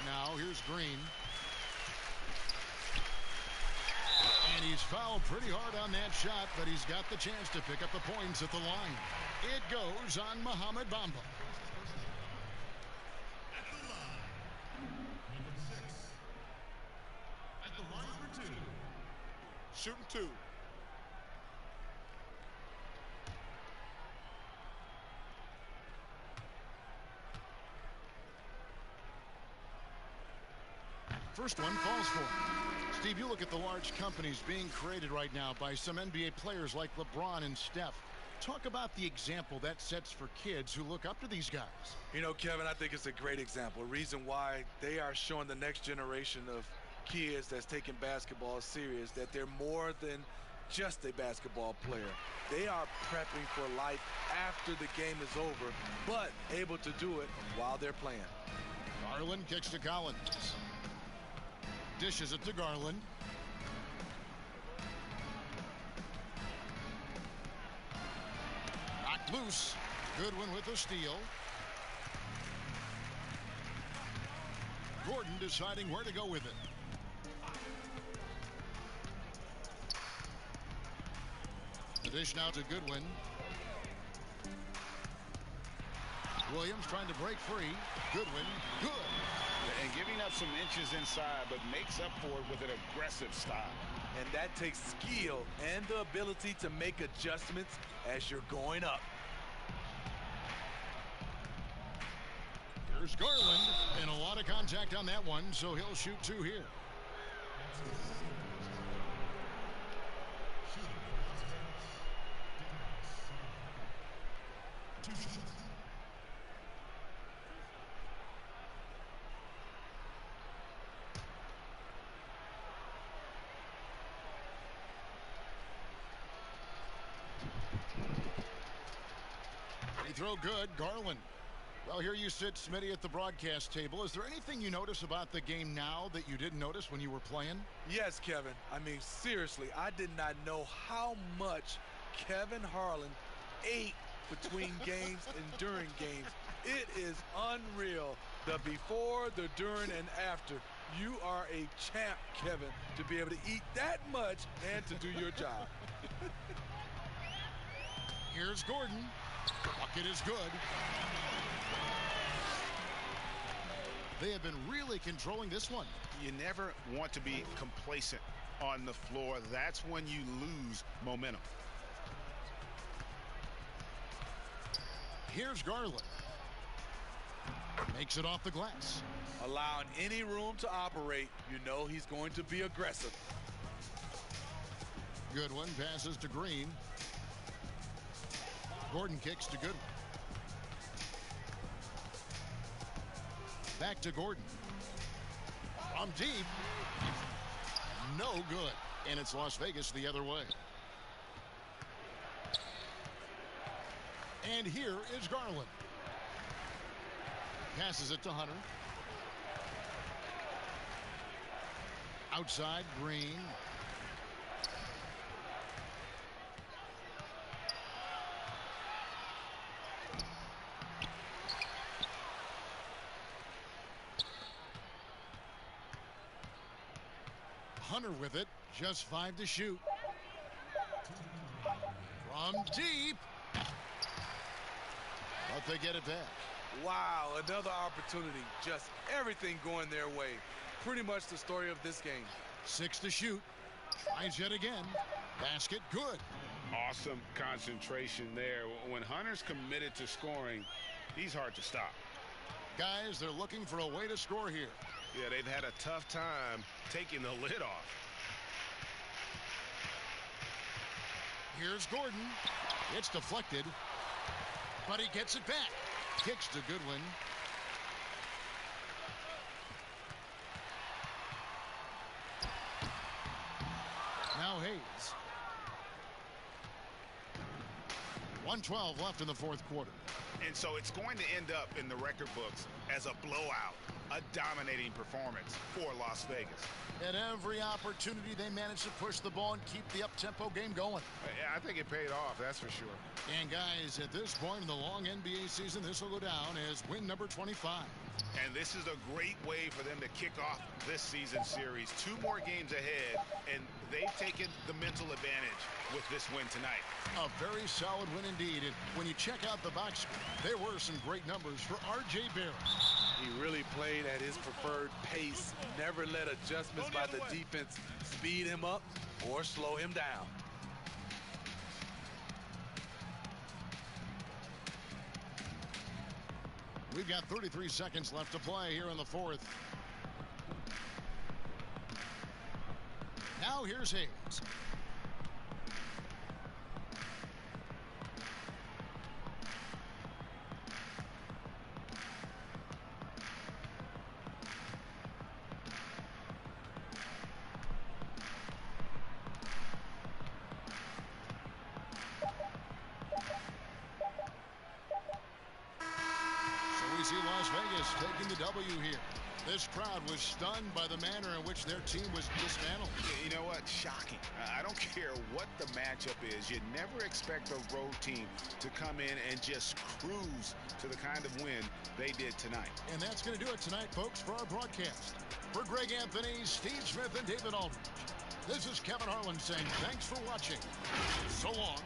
Now here's Green. And he's fouled pretty hard on that shot, but he's got the chance to pick up the points at the line. It goes on Mohamed Bamba. At the line for 2. Shooting 2. First one falls for him. Steve, you look at the large companies being created right now by some NBA players like LeBron and Steph. Talk about the example that sets for kids who look up to these guys. You know, Kevin, I think it's a great example. A reason why they are showing the next generation of kids that's taking basketball serious, that they're more than just a basketball player. They are prepping for life after the game is over, but able to do it while they're playing. Garland kicks to Collins. Dishes it to Garland. Knocked loose. Goodwin with a steal. Gordon deciding where to go with it. The dish now to Goodwin. Williams trying to break free. Goodwin, good. And giving up some inches inside, but makes up for it with an aggressive style. And that takes skill and the ability to make adjustments as you're going up. Here's Garland, and a lot of contact on that one, so he'll shoot 2 here. Free throw good, Garland. Well, here you sit, Smitty, at the broadcast table. Is there anything you notice about the game now that you didn't notice when you were playing? Yes, Kevin. I mean, seriously, I did not know how much Kevin Harlan ate between games and during games. It is unreal. The before, the during, and after. You are a champ, Kevin, to be able to eat that much and to do your job. Here's Gordon. Bucket is good. They have been really controlling this one. You never want to be complacent on the floor. That's when you lose momentum. Here's Garland. Makes it off the glass. Allowing any room to operate, you know he's going to be aggressive. Goodwin passes to Green. Gordon kicks to Goodwin. Back to Gordon. From deep. No good. And it's Las Vegas the other way. And here is Garland. Passes it to Hunter. Outside, Green. Hunter with it. Just 5 to shoot. From deep. But they get it back. Wow, another opportunity. Just everything going their way. Pretty much the story of this game. 6 to shoot. Tries yet again. Basket good. Awesome concentration there. When Hunter's committed to scoring, he's hard to stop. Guys, they're looking for a way to score here. Yeah, they've had a tough time taking the lid off. Here's Gordon. It's deflected, but he gets it back. Kicks to Goodwin. Now Hayes. 1:12 left in the fourth quarter. And so it's going to end up in the record books as a blowout, a dominating performance for Las Vegas. At every opportunity, they managed to push the ball and keep the up-tempo game going. I think it paid off, that's for sure. And guys, at this point in the long NBA season, this will go down as win number 25. And this is a great way for them to kick off this season series. 2 more games ahead, and they've taken the mental advantage with this win tonight. A very solid win indeed. And when you check out the box score, there were some great numbers for R.J. Barrett. He really played at his preferred pace. Never let adjustments by the defense speed him up or slow him down. We've got 33 seconds left to play here in the fourth. Now here's Hayes. See Las Vegas taking the W here. This crowd was stunned by the manner in which their team was dismantled. You know what? Shocking. I don't care what the matchup is. You never expect a road team to come in and just cruise to the kind of win they did tonight. And that's going to do it tonight, folks, for our broadcast. For Greg Anthony, Steve Smith, and David Aldridge, this is Kevin Harlan saying thanks for watching. So long.